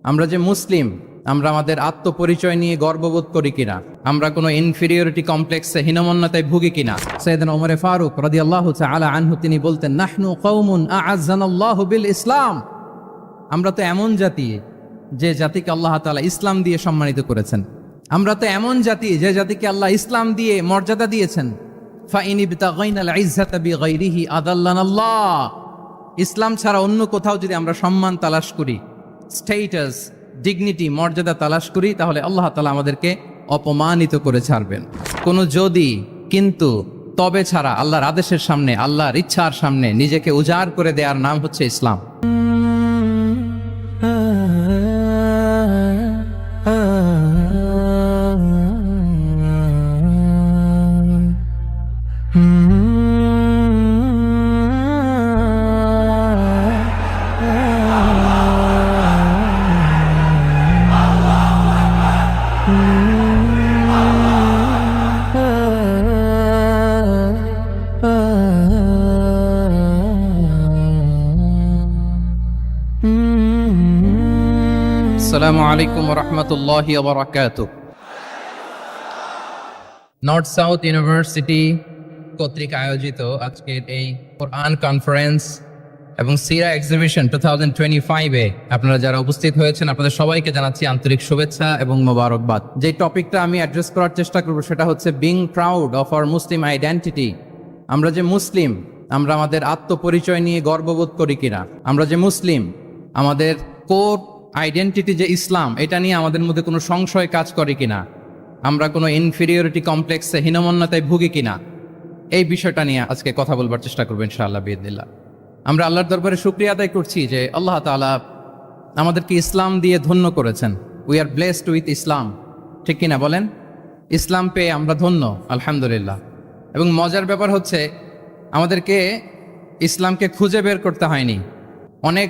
আমরা যে মুসলিম, আমরা আমাদের আত্মপরিচয় নিয়ে গর্ববোধ করি কিনা, আমরা কোনো ইনফিরিয়রিটি কমপ্লেক্সে হীনমন্যতায় ভুগি কিনা। সাইয়েদনা ওমর ফারুক রাদিয়াল্লাহু তাআলা আনহু তিনি বলতেন, নাহনু কওমুন আ'আজ্জানাল্লাহু বিল ইসলাম। আমরা তো এমন জাতি যে জাতিকে আল্লাহ তাআলা ইসলাম দিয়ে সম্মানিত করেছেন। আমরা তো এমন জাতি যে জাতিকে আল্লাহ ইসলাম দিয়ে মর্যাদা দিয়েছেন। ফাইন ইবতাগাইনাল ইজ্জাতা বিগাইরিহি আদাল্লানাল্লাহ। ইসলাম ছাড়া অন্য কোথাও যদি আমরা সম্মান তালাশ করি, স্টেটাস, ডিগনিটি, মর্যাদা তালাশ করি, তাহলে আল্লাহ তাআলা আমাদেরকে অপমানিত করে ছাড়বেন। কোনো যদি, কিন্তু, তবে ছাড়া আল্লাহর আদেশের সামনে, আল্লাহর ইচ্ছার সামনে নিজেকে উজাড় করে দেওয়ার নাম হচ্ছে ইসলাম। আসসালামু আলাইকুম ওয়া রাহমাতুল্লাহি ওয়া বারাকাতুহু। নর্থ সাউথ ইউনিভার্সিটি কর্তৃক আয়োজিত আজকের এই কোরআন কনফারেন্স এবং সিরা এক্সিবিশন 2025-এ আপনারা যারা উপস্থিত হয়েছেন, আপনাদের সবাইকে জানাচ্ছি আন্তরিক শুভেচ্ছা এবং মোবারকবাদ। যে টপিকটা আমি অ্যাড্রেস করার চেষ্টা করব সেটা হচ্ছে বিং প্রাউড অফ আওয়ার মুসলিম আইডেন্টিটি। আমরা যে মুসলিম, আমরা আমাদের আত্মপরিচয় নিয়ে গর্ববোধ করি কিনা। আমরা যে মুসলিম, আমাদের কোর আইডেন্টিটি যে ইসলাম, এটা নিয়ে আমাদের মধ্যে কোনো সংশয় কাজ করে কিনা, আমরা কোনো ইনফিরিয়রিটি কমপ্লেক্সে হীনমন্যতায় ভুগি কিনা, এই বিষয়টা নিয়ে আজকে কথা বলবার চেষ্টা করবো ইনশাআল্লাহ বিইذনিল্লাহ। আমরা আল্লাহর দরবারে শুকরিয়া আদায় করছি যে আল্লাহ তাআলা আমাদেরকে ইসলাম দিয়ে ধন্য করেছেন। উই আর ব্লেসড উইথ ইসলাম, ঠিক কিনা বলেন? ইসলাম পেয়ে আমরা ধন্য, আলহামদুলিল্লাহ। এবং মজার ব্যাপার হচ্ছে আমাদেরকে ইসলামকে খুঁজে বের করতে হয়নি। অনেক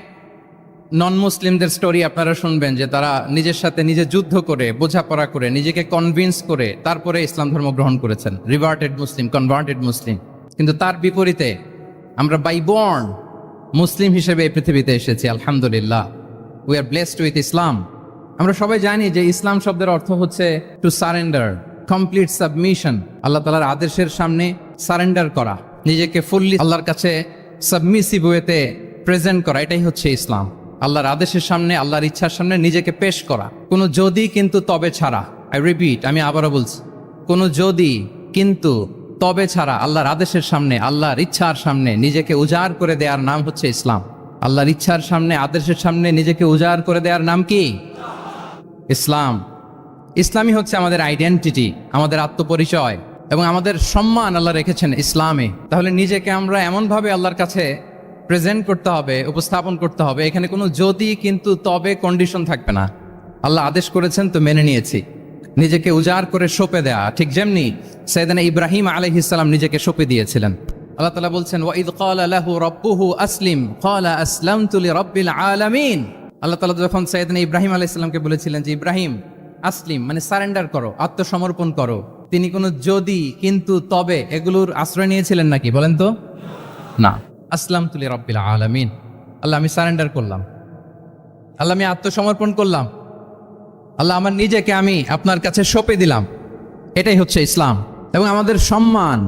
নন মুসলিমদের স্টোরি আপনারা শুনবেন যে তারা নিজের সাথে নিজে যুদ্ধ করে, বোঝাপড়া করে, নিজেকে কনভিন্স করে তারপরে ইসলাম ধর্ম গ্রহণ করেছেন, রিভার্টেড মুসলিম, কনভার্টেড মুসলিম। কিন্তু তার বিপরীতে আমরা বাই বর্ন মুসলিম হিসেবে এই পৃথিবীতে এসেছি, আলহামদুলিল্লাহ। উই আর ব্লেসড উইথ ইসলাম। আমরা সবাই জানি যে ইসলাম শব্দের অর্থ হচ্ছে টু সারেন্ডার, কমপ্লিট সাবমিশন। আল্লাহ তাআলার আদেশের সামনে সারেন্ডার করা, নিজেকে ফুললি আল্লাহর কাছে সাবমিসিভ ওয়েতে প্রেজেন্ট করা, এটাই হচ্ছে ইসলাম। আল্লাহর আদেশের সামনে, আল্লাহর ইচ্ছার সামনে নিজেকে পেশ করা, কোনো যদি, কিন্তু, তবে ছাড়া। আই রিপিট, আমি আবারও বলছি, কোনো যদি, কিন্তু, তবে ছাড়া আল্লাহর আদেশের সামনে, আল্লাহর ইচ্ছার সামনে নিজেকে উজাড় করে দেওয়ার নাম হচ্ছে ইসলাম। আল্লাহর ইচ্ছার সামনে, আদেশের সামনে নিজেকে উজাড় করে দেওয়ার নাম কি? ইসলাম। ইসলামই হচ্ছে আমাদের আইডেন্টিটি, আমাদের আত্মপরিচয় এবং আমাদের সম্মান আল্লাহ রেখেছেন ইসলামে। তাহলে নিজেকে আমরা এমনভাবে আল্লাহর কাছে প্রেজেন্ট করতে হবে, উপস্থাপন করতে হবে, এখানে কোনো যদি, কিন্তু, তবে কন্ডিশন থাকবে না। আল্লাহ আদেশ করেছেন তো মেনে নিয়েছি। নিজেকে উজাড় করে সঁপে দেয়া, ঠিক যেমনি সাইয়েদনা ইব্রাহিম আলাইহিস সালাম নিজেকে সঁপে দিয়েছিলেন। আল্লাহ তাআলা বলছেন, ওয়া ইয ক্বালা লাহু রাব্বুহু আসলিম ক্বালা আসলামতু লিরাব্বিল আলামিন। আল্লাহ তাআলা যখন সাইয়েদনা ইব্রাহিম আলাইহিস সালামকে বলেছিলেন যে ইব্রাহিম আসলিম, মানে সারেন্ডার করো, আত্মসমর্পণ করো, তিনি কোনো যদি, কিন্তু, তবে এগুলোর আশ্রয় নিয়েছিলেন নাকি? বলেন তো না। আসলামতু লিরাব্বিল আলামিন, আল্লাহ আমি সারেন্ডার করলাম, আল্লাহ আমি আত্মসমর্পণ করলাম, আল্লাহ আমার নিজেকে আমি আপনার কাছে সঁপে দিলাম। এটাই হচ্ছে ইসলাম। এবং আমাদের সম্মান,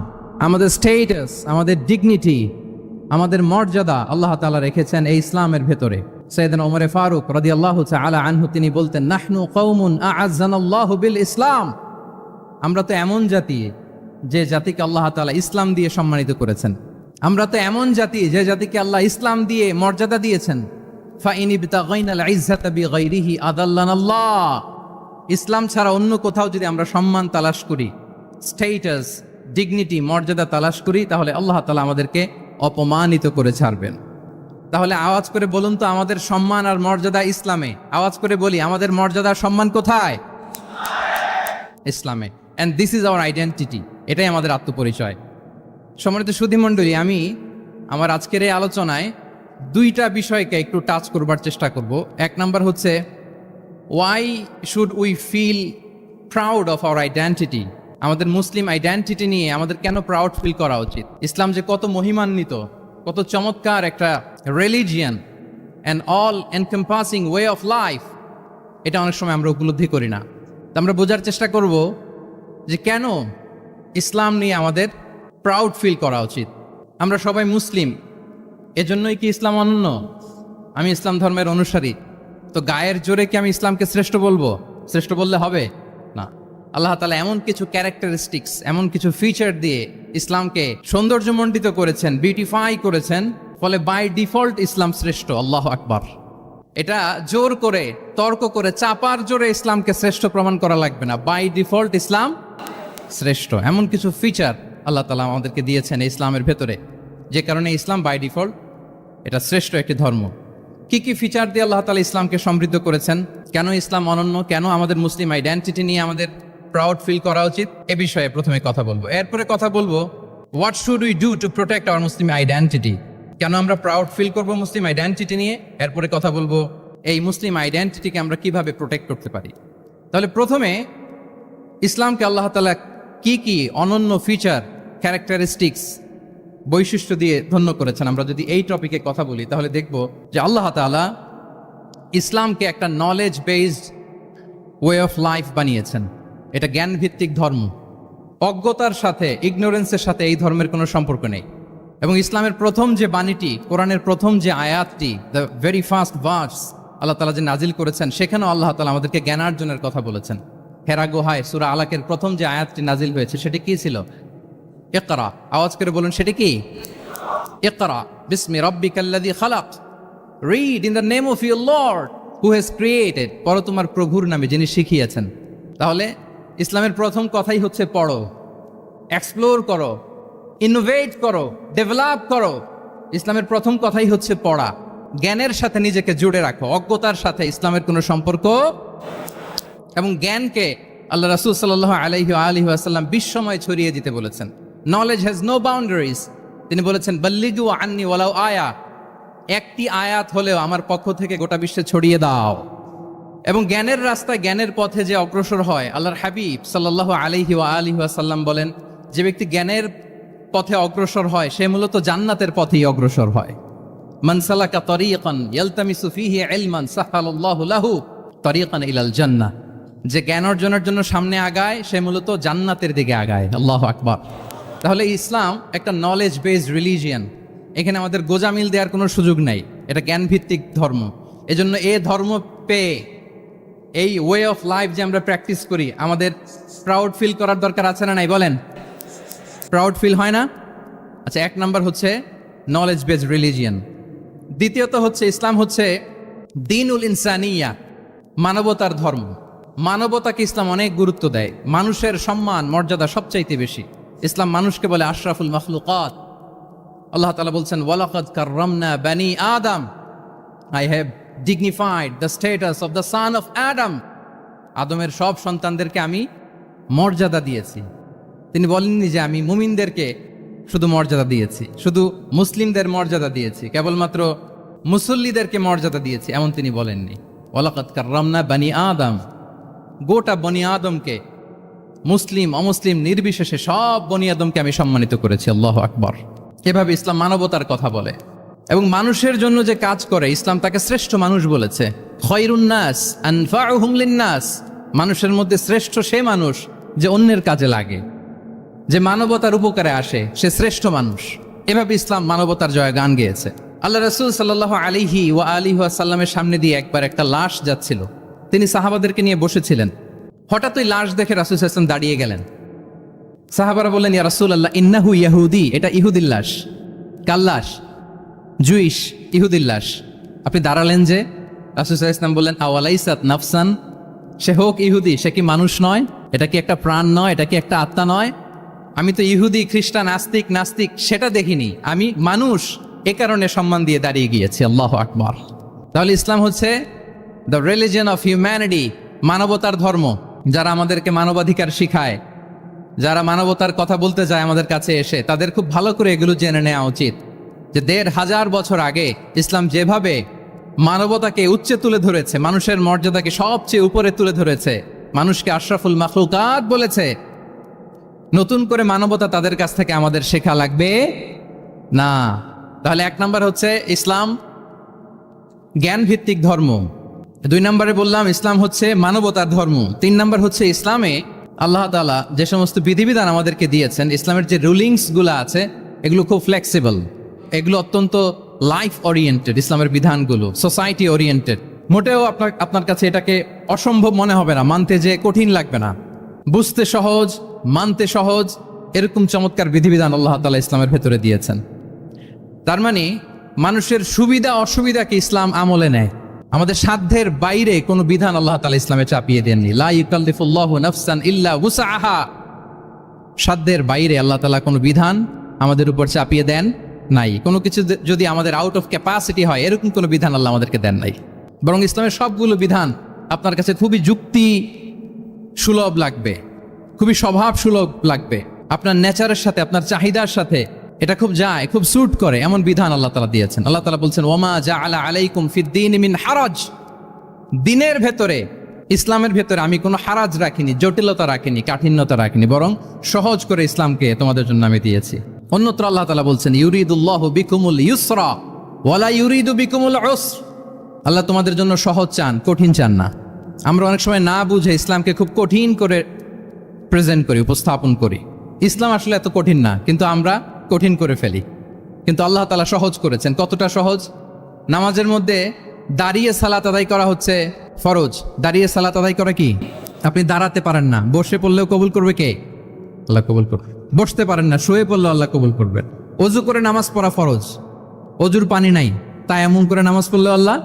আমাদের স্টেটাস, আমাদের ডিগনিটি, আমাদের মর্যাদা আল্লাহ তাআলা রেখেছেন এই ইসলামের ভেতরে। সাইয়েদনা ওমর ফারুক রাদিয়াল্লাহু তাআলা আনহু তিনি বলতেন, নাহনু কওমুন আ'আজ্জানাল্লাহু বিল ইসলাম। আমরা তো এমন জাতি যে জাতিকে আল্লাহ তাআলা ইসলাম দিয়ে সম্মানিত করেছেন। আমরা তো এমন জাতি যে জাতিকে আল্লাহ ইসলাম দিয়ে মর্যাদা দিয়েছেন। ফাইন ইবতাগাইনাল ইজ্জাতা বিগাইরিহি আদাল্লানাল্লাহ। ইসলাম ছাড়া অন্য কোথাও যদি আমরা সম্মান তালাশ করি, স্টেটাস, ডিগনিটি, মর্যাদা তালাশ করি, তাহলে আল্লাহ তাআলা আমাদেরকে অপমানিত করে ছাড়বেন। তাহলে আওয়াজ করে বলুন তো, আমাদের সম্মান আর মর্যাদা ইসলামে। আওয়াজ করে বলি, আমাদের মর্যাদা সম্মান কোথায়? ইসলামে। And this is our identity, এটাই আমাদের আত্মপরিচয়। সম্মানিত সুধীমণ্ডলী, আমি আমার আজকের এই আলোচনায় দুইটা বিষয়কে একটু টাচ করবার চেষ্টা করব। এক নাম্বার হচ্ছে, why should we feel proud of our identity. আমাদের মুসলিম আইডেন্টিটি নিয়ে আমাদের কেন প্রাউড ফিল করা উচিত? ইসলাম যে কত মহিমান্বিত, কত চমৎকার একটা religion and all encompassing way of life, এটা অনেক সময় আমরা উপলব্ধি করি না। তো আমরা বোঝার চেষ্টা করব যে কেন ইসলাম নিয়ে আমাদের প্রাউড ফিল করা উচিত। আমরা সবাই মুসলিম, এজন্যই কি ইসলাম অনন্য? আমি ইসলাম ধর্মের অনুসারী, তো গায়ের জোরে কি আমি ইসলামকে শ্রেষ্ঠ বলবো? শ্রেষ্ঠ বললে হবে না। আল্লাহ তাআলা এমন কিছু ক্যারেক্টারিস্টিক্স, এমন কিছু ফিচার দিয়ে ইসলামকে সৌন্দর্যমণ্ডিত করেছেন, বিউটিফাই করেছেন, ফলে বাই ডিফল্ট ইসলাম শ্রেষ্ঠ। আল্লাহু আকবার। এটা জোর করে, তর্ক করে, চাপার জোরে ইসলামকে শ্রেষ্ঠ প্রমাণ করা লাগবে না। বাই ডিফল্ট ইসলাম শ্রেষ্ঠ। এমন কিছু ফিচার আল্লাহ তাআলা আমাদেরকে দিয়েছেন এই ইসলামের ভেতরে, যে কারণে ইসলাম বাই ডিফল্ট এটা শ্রেষ্ঠ একটি ধর্ম। কি কি ফিচার দিয়ে আল্লাহ তাআলা ইসলামকে সমৃদ্ধ করেছেন, কেন ইসলাম অনন্য, কেন আমাদের মুসলিম আইডেন্টিটি নিয়ে আমাদের প্রাউড ফিল করা উচিত, এ বিষয়ে প্রথমে কথা বলবো। এরপরে কথা বলবো what should we do to protect our মুসলিম আইডেন্টিটি, কেন আমরা প্রাউড ফিল করব মুসলিম আইডেন্টিটি নিয়ে। এরপরে কথা বলবো এই মুসলিম আইডেন্টিটিকে আমরা কিভাবে প্রোটেক্ট করতে পারি। তাহলে প্রথমে ইসলামকে আল্লাহ তাআলা কি কি অনন্য ফিচার, ক্যারেক্টারিস্টিক্স, বৈশিষ্ট্য দিয়ে ধন্য করেছেন। আমরা যদি এই টপিকে কথা বলি তাহলে দেখব যে আল্লাহ তাআলা ইসলামকে একটা knowledge based way of life বানিয়েছেন। এটা জ্ঞান ভিত্তিক ধর্ম। অজ্ঞতার সাথে, ইগনোরেন্সের সাথে এই ধর্মের কোনো সম্পর্ক নেই। এবং ইসলামের প্রথম যে বাণীটি, কোরআনের প্রথম যে আয়াতটি, দ্য ভেরি ফার্স্ট ভার্স আল্লাহ তাআলা যে নাজিল করেছেন, সেখানেও আল্লাহ তাআলা আমাদেরকে জ্ঞানার্জনের কথা বলেছেন। হেরা গুহায় সূরা আলাকের প্রথম যে আয়াতটি নাজিল হয়েছে সেটি কি ছিল? ইকরা। আওয়াজ করে বলুন, সেটি কি? ইকরা বিসমি রাব্বিকাল্লাযী খালাক, read in the name of your lord who has created, পড়ো তোমার প্রভুর নামে যিনি শিখিয়েছেন। তাহলে ইসলামের প্রথম কথাই হচ্ছে পড়ো, এক্সপ্লোর করো, ইনোভেট করো, ডেভেলপ করো। ইসলামের প্রথম কথাই হচ্ছে পড়া। জ্ঞানের সাথে নিজেকে জুড়ে রাখো, অজ্ঞতার সাথে ইসলামের কোনো সম্পর্ক। এবং জ্ঞানকে আল্লাহ রাসূল সাল্লাল্লাহু আলাইহি ওয়াসাল্লাম বিশ্বময় ছড়িয়ে দিতে বলেছেন। Knowledge has no boundaries. তিনি বলেছেন বাল্লিগু আন্নি ওয়ালাউ আয়া, একটি আয়াত হলেও আমার পক্ষ থেকে গোটা বিশ্বে ছড়িয়ে দাও। এবং জ্ঞানের রাস্তায়, জ্ঞানের পথে যে অগ্রসর হয়, আল্লাহর হাবিব সাল্লাল্লাহু আলাইহি ওয়াসাল্লাম বলেন, যে ব্যক্তি জ্ঞানের পথে অগ্রসর হয় সে মূলত জান্নাতের পথেই অগ্রসর হয়। মান সালাকা তরিকান ইয়ালতামিসু ফীহি ইলমান সাহালাল্লাহু লাহু তরিকান ইলাল জান্নাহ, যে জ্ঞান অর্জনের জন্য সামনে আগায় সে মূলত জান্নাতের দিকে আগায়। আল্লাহু আকবার। তাহলে ইসলাম একটা নলেজ বেসড রিলিজিয়ান। এখানে আমাদের গোজামিল দেওয়ার কোনো সুযোগ নাই। এটা জ্ঞান ভিত্তিক ধর্ম। এজন্য এই ধর্ম পেয়ে, এই ওয়ে অফ লাইফ যে আমরা প্র্যাকটিস করি, আমাদের প্রাউড ফিল করার দরকার আছে না নাই? বলেন, প্রাউড ফিল হয় না? আচ্ছা, এক নাম্বার হচ্ছে নলেজ বেসড রিলিজিয়ান। দ্বিতীয়ত হচ্ছে ইসলাম হচ্ছে দ্বীনুল ইনসানিয়া, মানবতার ধর্ম। মানবতাকে ইসলাম অনেক গুরুত্ব দেয়। মানুষের সম্মান, মর্যাদা সবচাইতে বেশি। ইসলাম মানুষকে বলে আশরাফুল মাখলুকাত। আল্লাহ তাআলা বলছেন ওয়ালাকাদ কাররামনা বানি আদম, I have dignified the status of the son of Adam. আদমের সব সন্তানদেরকে আমি মর্যাদা দিয়েছি। তিনি বলেননি যে আমি মুমিনদেরকে শুধু মর্যাদা দিয়েছি, শুধু মুসলিমদের মর্যাদা দিয়েছি, কেবলমাত্র মুসল্লিদেরকে মর্যাদা দিয়েছি, এমন তিনি বলেননি। ওয়ালাকাদ কাররামনা বানি আদম, গোটা বনি আদমকে, মুসলিম অমুসলিম নির্বিশেষে সব বনি আদমকে আমি সম্মানিত করেছি। আল্লাহু আকবার। এভাবে ইসলাম মানবতার কথা বলে এবং মানুষের জন্য যে কাজ করে, ইসলাম তাকে শ্রেষ্ঠ মানুষ বলেছে। খয়রুন নাস আনফাউহুম লিন্নাস, মানুষের মধ্যে শ্রেষ্ঠ সে মানুষ যে অন্যের কাজে লাগে, যে মানবতার উপকারে আসে, সে শ্রেষ্ঠ মানুষ। এভাবে ইসলাম মানবতার জয়গান গেয়েছে। আল্লাহ রাসূল সাল্লাল্লাহু আলাইহি ওয়াসাল্লামের সামনে দিয়ে একবার একটা লাশ যাচ্ছিল। তিনি সাহাবাদেরকে নিয়ে বসেছিলেন। হঠাৎ ওই লাশ দেখে রাসূল সাল্লাল্লাহু আলাইহি ওয়াসাল্লাম দাঁড়িয়ে গেলেন। সাহাবারা বললেন, ইয়া রাসূলুল্লাহ, ইন্নাহু ইয়াহুদি, এটা ইহুদির লাশ। কার লাশ? জুইশ, ইহুদির লাশ। আপনি দাঁড়ালেন যে? রাসূল সাল্লাল্লাহু আলাইহি ওয়াসাল্লাম বললেন, আওয়ালাইসাত নাফসান, সে হোক ইহুদি, সে কি মানুষ নয়? এটা কি একটা প্রাণ নয়? এটা কি একটা আত্মা নয়? আমি তো ইহুদি, খ্রিস্টান, আস্তিক, নাস্তিক সেটা দেখিনি, আমি মানুষ, এ কারণে সম্মান দিয়ে দাঁড়িয়ে গিয়েছি। আল্লাহু আকবার। তাহলে ইসলাম হচ্ছে দ্য রিলিজিয়ন অফ হিউম্যানিটি, মানবতার ধর্ম। যারা আমাদেরকে মানবাধিকার শিখায়, যারা মানবতার কথা বলতে যায় আমাদের কাছে এসে, তাদের খুব ভালো করে এগুলো জেনে নেওয়া উচিত যে ১৫০০ বছর আগে ইসলাম যেভাবে মানবতাকে উচ্চে তুলে ধরেছে, মানুষের মর্যাদাকে সবচেয়ে উপরে তুলে ধরেছে, মানুষকে আশরাফুল মাখলুকাত বলেছে, নতুন করে মানবতা তাদের কাছ থেকে আমাদের শেখা লাগবে না। তাহলে এক নাম্বার হচ্ছে ইসলাম জ্ঞান ভিত্তিক ধর্ম। 2 নম্বরে বললাম ইসলাম হচ্ছে মানবতার ধর্ম। 3 নম্বর হচ্ছে ইসলামে আল্লাহ তাআলা যে সমস্ত বিধিবিধান আমাদেরকে দিয়েছেন, ইসলামের যে রুলিংস গুলো আছে এগুলো খুব ফ্লেক্সিবল, এগুলো অত্যন্ত লাইফ ওরিয়েন্টেড। ইসলামের বিধানগুলো সোসাইটি ওরিয়েন্টেড। মোটেও আপনার কাছে এটাকে অসম্ভব মনে হবে না, মানতে যে কঠিন লাগবে না, বুঝতে সহজ, মানতে সহজ, এরকম চমৎকার বিধিবিধান আল্লাহ তাআলা ইসলামের ভেতরে দিয়েছেন। তার মানে মানুষের সুবিধা অসুবিধাকে ইসলাম আমলে নেয়। আমাদের সাধ্যের বাইরে কোনো বিধান আল্লাহ তাআলা ইসলামে চাপিয়ে দেননি। লা ইউকাল্লিফুল্লাহু নাফসান ইল্লা উসআহা। সাধ্যের বাইরে আল্লাহ তাআলা কোনো বিধান আমাদের উপর চাপিয়ে দেন নাই। কোনো কিছু যদি আমাদের আউট অফ ক্যাপাসিটি হয়, এরকম কোনো বিধান আল্লাহ আমাদেরকে দেন নাই। বরং ইসলামের সবগুলো বিধান আপনার কাছে খুবই যুক্তি সুলভ লাগবে, খুবই স্বভাব সুলভ লাগবে, আপনার নেচারের সাথে, আপনার চাহিদার সাথে এটা খুব যায়, খুব স্যুট করে, এমন বিধান আল্লাহ তাআলা দিয়েছেন। আল্লাহ তাআলা বলছেন ওয়ামা জাআলা আলাইকুম ফিদ্দীনি মিন হারাজ। দিনের ভেতরে, ইসলামের ভেতরে আমি কোনো হারাজ রাখিনি, জটিলতা রাখিনি, কাঠিন্যতা রাখিনি, বরং সহজ করে ইসলামকে তোমাদের জন্য আমি দিয়েছি। অন্যত্র আল্লাহ তাআলা বলছেন ইউরিদুল্লাহু বিকুমুল ইউসরা ওয়ালা ইউরিদু বিকুমুল উসর। আল্লাহ তোমাদের জন্য সহজ চান, কঠিন চান না। আমরা অনেক সময় না বুঝে ইসলামকে খুব কঠিন করে প্রেজেন্ট করি, উপস্থাপন করি। ইসলাম আসলে এত কঠিন না, কিন্তু আমরা কঠিন করে ফেলি। কিন্তু আল্লাহ তাআলা সহজ করেছেন। কতটা সহজ? নামাজের মধ্যে দাঁড়িয়ে সালাত আদায় করা হচ্ছে ফরজ। দাঁড়িয়ে সালাত আদায় করা কি? আপনি দাঁড়াতে পারেন না, বসে পড়লেও কবুল করবে কে? আল্লাহ কবুল করবে। বসতে পারেন না, শুয়ে পড়লেও আল্লাহ কবুল করবেন। অজু করে নামাজ পড়া ফরজ, অজুর পানি নাই, তাই এমন করে নামাজ পড়লেও আল্লাহ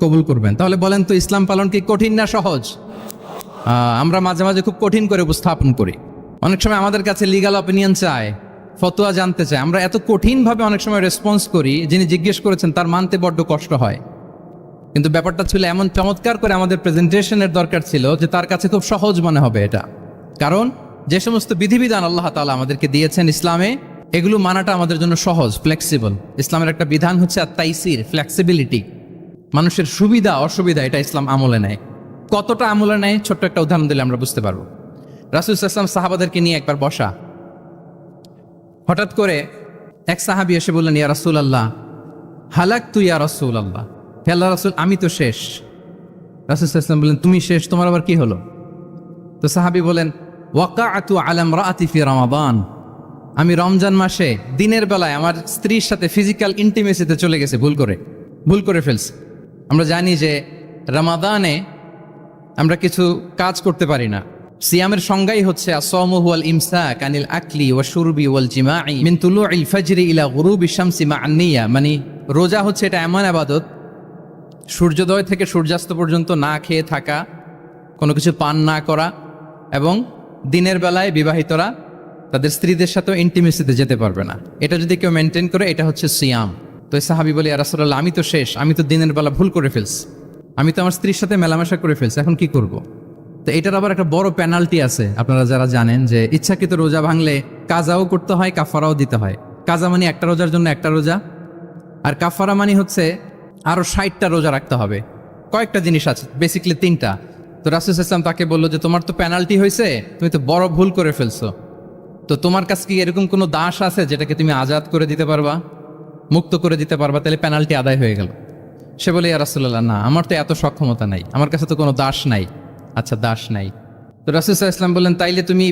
কবুল করবেন। তাহলে বলেন তো ইসলাম পালন কি কঠিন না সহজ? আমরা মাঝে মাঝে খুব কঠিন করে উপস্থাপন করি। অনেক সময় আমাদের কাছে লিগ্যাল অপিনিয়ন চায়, ফতোয়া জানতে চায়। আমরা এত কঠিনভাবে অনেক সময় রেসপন্স করি, যিনি জিজ্ঞেস করেছেন তার মানতে বড্ড কষ্ট হয়। কিন্তু ব্যাপারটা ছিল এমন চমৎকার করে আমাদের প্রেজেন্টেশনের দরকার ছিল যে তার কাছে খুব সহজ মনে হবে এটা। কারণ যে সমস্ত বিধিবিধান আল্লাহ তাআলা আমাদেরকে দিয়েছেন ইসলামে, এগুলো মানাটা আমাদের জন্য সহজ, ফ্লেক্সিবল। ইসলামের একটা বিধান হচ্ছে আত-তাইসির, ফ্লেক্সিবিলিটি। মানুষের সুবিধা অসুবিধা এটা ইসলাম আমলে নেয়। কতটা আমলে নেয় ছোট্ট একটা উদাহরণ দিলে আমরা বুঝতে পারবো। রাসূল সাল্লাল্লাহু আলাইহি ওয়াসাল্লাম সাহাবাদেরকে নিয়ে একবার বসা, হঠাৎ করে এক সাহাবী এসে বললেন ইয়া রাসূলুল্লাহ হালাকতু ইয়া রাসূলুল্লাহ, হে আল্লাহর রাসূল আমি তো শেষ। রাসূল সাল্লাল্লাহু আলাইহি ওয়াসাল্লাম বললেন তুমি শেষ, তোমার আবার কি হলো? তো সাহাবী বলেন ওয়াকাআতু আলা ইমরাআতি ফি রমাদান, আমি রমজান মাসে দিনের বেলায় আমার স্ত্রীর সাথে ফিজিক্যাল ইন্টিমেসিতে চলে গেছে, ভুল করে ফেলছি। আমরা জানি যে রমাদানে আমরা কিছু কাজ করতে পারি না। সিয়ামের সংজ্ঞাই হচ্ছে আসসামু হুয়াল ইমসাক আনিল আকলি ওয়া শুরবি ওয়াল জিমাই মিন তুলুইল ফাজরি ইলা গুরুবি শামসি মা'আন নিয়া। মানে রোজা হচ্ছে এটা এমন ইবাদত, সূর্যোদয় থেকে সূর্যাস্ত পর্যন্ত না খেয়ে থাকা, কোনো কিছু পান না করা, এবং দিনের বেলায় বিবাহিতরা তাদের স্ত্রীদের সাথেও ইন্টিমেসিতে যেতে পারবে না। এটা যদি কেউ মেনটেন করে এটা হচ্ছে সিয়াম। তো সাহাবী বলে ইয়া রাসূলুল্লাহ আমি তো শেষ, আমি তো দিনের বেলা ভুল করে ফেলছি, আমি তো আমার স্ত্রীর সাথে মেলামেশা করে ফেলছি, এখন কি করব? তো এটার আবার একটা বড় পেনাল্টি আছে। আপনারা যারা জানেন যে ইচ্ছাকৃত রোজা ভাঙলে কাজাও করতে হয়, কাফারাও দিতে হয়। কাজা মানে একটা রোজার জন্য একটা রোজা, আর কাফারা মানে হচ্ছে আরো 60টা রোজা রাখতে হবে। কয়েকটা জিনিস আছে, বেসিক্যালি 3টা। তো রাসূল সাল্লাল্লাহু আলাইহি ওয়াসাল্লাম তাকে বললো যে তোমার তো পেনাল্টি হয়েছে, তুমি তো বড় ভুল করে ফেলছো, তো তোমার কাছে কি এরকম কোনো দাস আছে যেটাকে তুমি আজাদ করে দিতে পারবা, মুক্ত করে দিতে পারবা, তাহলে পেনাল্টি আদায় হয়ে গেল। সে বলে ইয়া রাসূলুল্লাহ না, আমার তো এত সক্ষমতা নাই, আমার কাছে তো কোনো দাস নাই। আচ্ছা দাস নাই, তো রাসূল সাল্লাল্লাহু আলাইহি ওয়াসাল্লাম বললেন তাইলে তুমি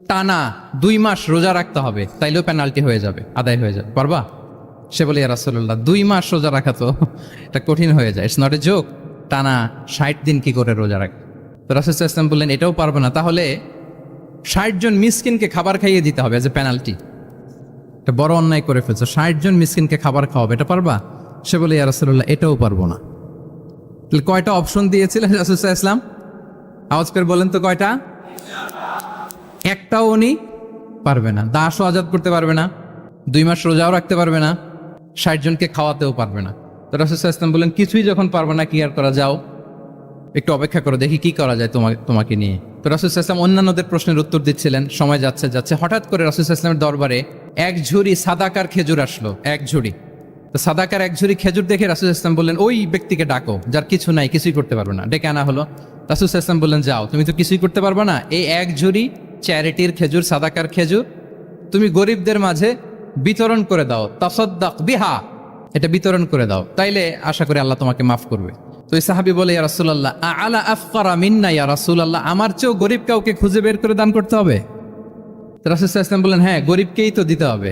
টানা 2 মাস রোজা রাখতে হবে, তাইলেও পেনাল্টি হয়ে যাবে, আদায় হয়ে যাবে, পারবা? সে বলে ইয়া রাসূলুল্লাহ 2 মাস রোজা রাখা তো এটা কঠিন হয়ে যায়, ইটস নট এ জোক, টানা 60 দিন কি করে রোজা রাখ? তো রাসূল সাল্লাল্লাহু আলাইহি ওয়াসাল্লাম বললেন এটাও পারবে না, তাহলে 60 জন মিসকিনকে খাবার খাইয়ে দিতে হবে এজ এ পেনাল্টি। এটা বড় অন্যায় করে ফেলছো, 60 জন মিসকিনকে খাবার খাওয়াবে, এটা পারবা? সে বলে ইয়া রাসূলুল্লাহ এটাও পারবো না। তাহলে কয়টা অপশন দিয়েছিলেন রাসূল সাল্লাল্লাহু আলাইহি ওয়াসাল্লাম? আওয়াজ করে বলেন তো কয়টা? একটাও উনি পারবে না। দাসও আজাদ করতে পারবে না, 2 মাস রোজাও রাখতে পারবে না, 60 জনকে খাওয়াতেও পারবে না। তো রাসূল সাল্লাল্লাহু আলাইহি ওয়াসাল্লাম বললেন কিছুই যখন পারবে না, কি আর করা, যাও একটু অপেক্ষা করো, দেখি কি করা যায় তোমাকে নিয়ে। তো রাসূল সাল্লাল্লাহু আলাইহি ওয়াসাল্লাম অন্যান্যদের প্রশ্নের উত্তর দিচ্ছিলেন, সময় যাচ্ছে হঠাৎ করে রাসূল সাল্লাল্লাহু আলাইহি ওয়াসাল্লামের দরবারে এক ঝুড়ি সাদাকার খেজুর আসলো, এক ঝুড়ি। তো সাদাকার এক ঝুড়ি খেজুর দেখে রাসূল সাল্লাল্লাহু আলাইহি ওয়াসাল্লাম বললেন ওই ব্যক্তিকে ডাকো যার কিছু নাই, কিছুই করতে পারবে না। ডেকে আনা হলো। রাসূল সাল্লাল্লাহু আলাইহি ওয়াসাল্লাম বললেন যাও, তুমি তো কিছুই করতে পারবে না, এই এক ঝুড়ি চ্যারিটির খেজুর, সাদাকার খেজুর তুমি গরিবদের মাঝে বিতরণ করে দাও, তাসাদ্দাক বিহা, এটা বিতরণ করে দাও, তাইলে আশা করি আল্লাহ তোমাকে মাফ করবে। তো ওই সাহাবী বলে, ইয়া রাসূলুল্লাহ আলা আফকারা মিন্না ইয়া রাসূলুল্লাহ, আমার চেয়েও গরিব কাউকে খুঁজে বের করে দান করতে হবে? তো রাসূল সাল্লাল্লাহু আলাইহি ওয়াসাল্লাম বললেন, হ্যাঁ, গরিবকেই তো দিতে হবে।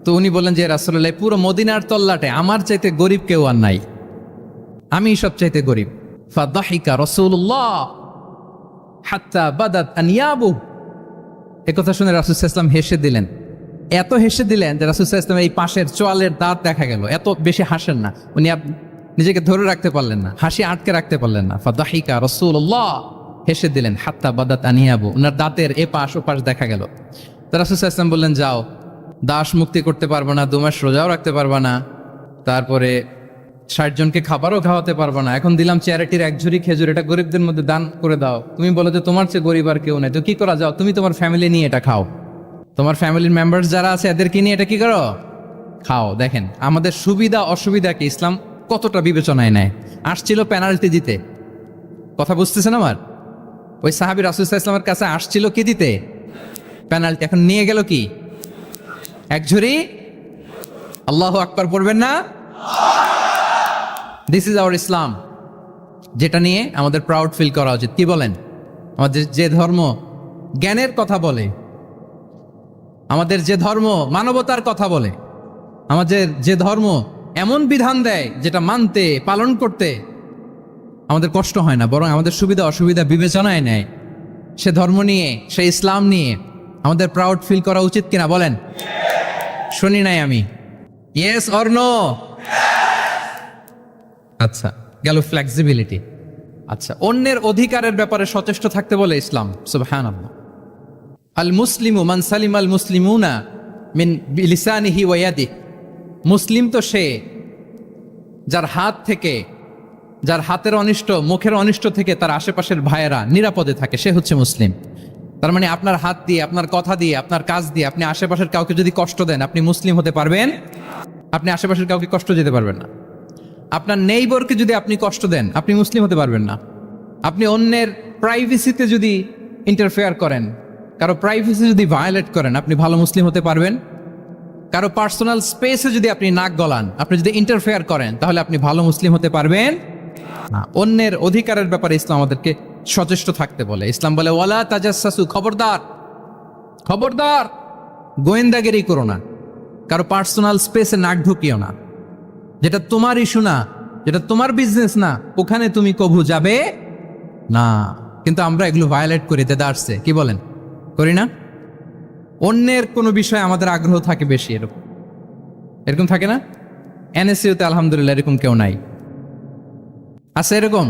তো উনি বললেন যে, রাসূলুল্লাহ, পুরো মদিনার তল্লাটে আমার চাইতে গরিব কেউ আর নাই, আমি সবচাইতে গরিব। ফাদাহিকা রাসূলুল্লাহ হাত্তা বাদাত আনিয়াবু। একথা শুনে রাসূল সাল্লাল্লাহু আলাইহি ওয়াসাল্লাম হেসে দিলেন। এত হেসে দিলেন যে রাসূল সাল্লাল্লাহু আলাইহি ওয়াসাল্লাম এই পাশের চোয়ালের দাঁত দেখা গেল। এত বেশি হাসেন না উনি, নিজেকে ধরে রাখতে পারলেন না, হাসি আটকে রাখতে পারলেন না। ফাদাহিকা রাসূলুল্লাহ, হেসে দিলেন। হাত্তা বাদাত আনিয়াবু, ওনার দাঁতের এপাশ ওপাশ দেখা গেল। তো রাসূল সাল্লাল্লাহু আলাইহি ওয়াসাল্লাম বললেন, যাও, দাস মুক্তি করতে পারবো না, 2 মাস রোজাও রাখতে পারবা না, তারপরে 60 জনকে খাবারও খাওয়াতে পারবো না, এখন দিলাম চ্যারিটির 1 ঝুড়ি খেজুর, এটা গরিবদের মধ্যে দান করে দাও। তুমি বলো যে তোমার চেয়ে গরিব আর কেউ নাই, তো কি করা, যাও তুমি তোমার ফ্যামিলি নিয়ে এটা খাও, তোমার ফ্যামিলির মেম্বার্স যারা আছে এদেরকে নিয়ে এটা কি করো, খাও। দেখেন আমাদের সুবিধা অসুবিধাকে ইসলাম কতটা বিবেচনায় নেয়। আসছিল পেনাল্টি দিতে, কথা বুঝতেছেন আমার? ওই সাহাবী রাসূল সাল্লাল্লাহু আলাইহি ওয়াসাল্লামের কাছে আসছিল কি দিতে, পেনাল্টি, এখন নিয়ে গেল কি 1 ঝুড়ি। আল্লাহু আকবার পড়বেন না? দিস ইজ আওয়ার ইসলাম, যেটা নিয়ে আমাদের প্রাউড ফিল করা উচিত। কি বলেন? আমাদের যে ধর্ম জ্ঞানের কথা বলে, আমাদের যে ধর্ম মানবতার কথা বলে, আমাদের যে ধর্ম এমন বিধান দেয় যেটা মানতে পালন করতে আমাদের কষ্ট হয় না, বরং আমাদের সুবিধা অসুবিধা বিবেচনায় নেয়, সে ধর্ম নিয়ে, সে ইসলাম নিয়ে আমাদের প্রাউড ফিল করা উচিত কিনা বলেন? শুনি নাই আমি, ইয়েস অর নো? আচ্ছা, গেল ফ্লেক্সিবিলিটি। আচ্ছা, অন্যের অধিকারের ব্যাপারে সচেষ্ট থাকতে বলে ইসলাম। সুবহানাল্লাহ। আল মুসলিমু মান সালিমা আল মুসলিমুনা মিন বিলিসানিহি ওয়া ইয়াদিহি। মুসলিম তো সে যার হাত থেকে, যার হাতের অনিষ্ট, মুখের অনিষ্ট থেকে তার আশেপাশের ভাইয়েরা নিরাপদে থাকে, সে হচ্ছে মুসলিম। তার মানে আপনার হাত দিয়ে, আপনার কথা দিয়ে, আপনার কাজ দিয়ে আপনি আশেপাশের কাউকে যদি কষ্ট দেন, আপনি মুসলিম হতে পারবেন? আপনি আশেপাশের কাউকে কষ্ট দিতে পারবেন না। আপনার নেইবরকে যদি আপনি কষ্ট দেন, আপনি মুসলিম হতে পারবেন না। আপনি অন্যের প্রাইভেসিতে যদি ইন্টারফেয়ার করেন, কারো প্রাইভেসি যদি ভায়োলেট করেন, আপনি ভালো মুসলিম হতে পারবেন? কারো পার্সোনাল স্পেসে যদি আপনি নাক গলান, আপনি যদি ইন্টারফেয়ার করেন, তাহলে আপনি ভালো মুসলিম হতে পারবেন না। অন্যের অধিকারের ব্যাপারে ইসলাম আমাদেরকে সচেষ্ট থাকতে বলে। ইসলাম বলে, ওয়ালা তাজাসসু, খবরদার, খবরদার, গোয়েন্দাগিরি করো না, কারো পার্সোনাল স্পেসে নাক ঢুকিও না। যেটা তোমার ইস্যু না, যেটা তোমার বিজনেস না, ওখানে তুমি কভু যাবে না। কিন্তু আমরা এগুলো ভায়োলেট করি, দেদারসে, কি বলেন, করি না? অন্যের কোনো বিষয়ে আমাদের আগ্রহ থাকে বেশি, এরকম এরকম থাকে না? এনএসইউতে আলহামদুলিল্লাহ এরকম কেউ নাই, আছে এরকম?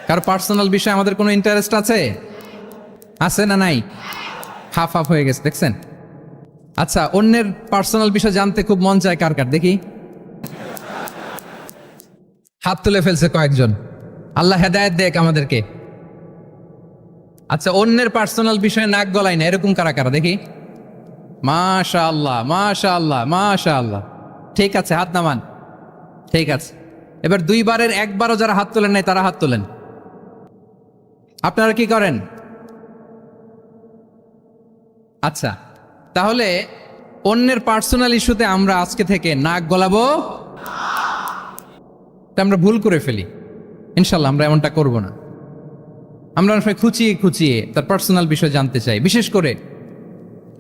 কারো পার্সোনাল বিষয়ে আমাদের কোনো ইন্টারেস্ট আছে? আছে না নাই? হাফ হাফ হয়ে গেছে, দেখছেন? আচ্ছা, অন্যের পার্সোনাল বিষয় জানতে খুব মন চায় কার কার, দেখি হাত তুলে ফেলছে কয়েকজন। আল্লাহ হেদায়েত দেখ আমাদেরকে। আচ্ছা, অন্যের পার্সোনাল বিষয়ে নাক গলাই না, এরকম কারা কারা, দেখি। মাশাআল্লাহ, মাশাআল্লাহ, মাশাআল্লাহ। ঠিক আছে, হাত নামান। ঠিক আছে, এবার 2 বারের 1 বারও যারা হাত তোলেন নাই তারা হাত তোলেন। আপনারা কি করেন? আচ্ছা, তাহলে অন্যের পার্সোনাল ইস্যুতে আমরা আজকে থেকে নাক গলাবো, আমরা ভুল করে ফেলি। ইনশাল্লাহ আমরা এমনটা করব না। আমরা অনেক সময় খুঁচিয়ে খুঁচিয়ে তার পার্সোনাল বিষয় জানতে চাই।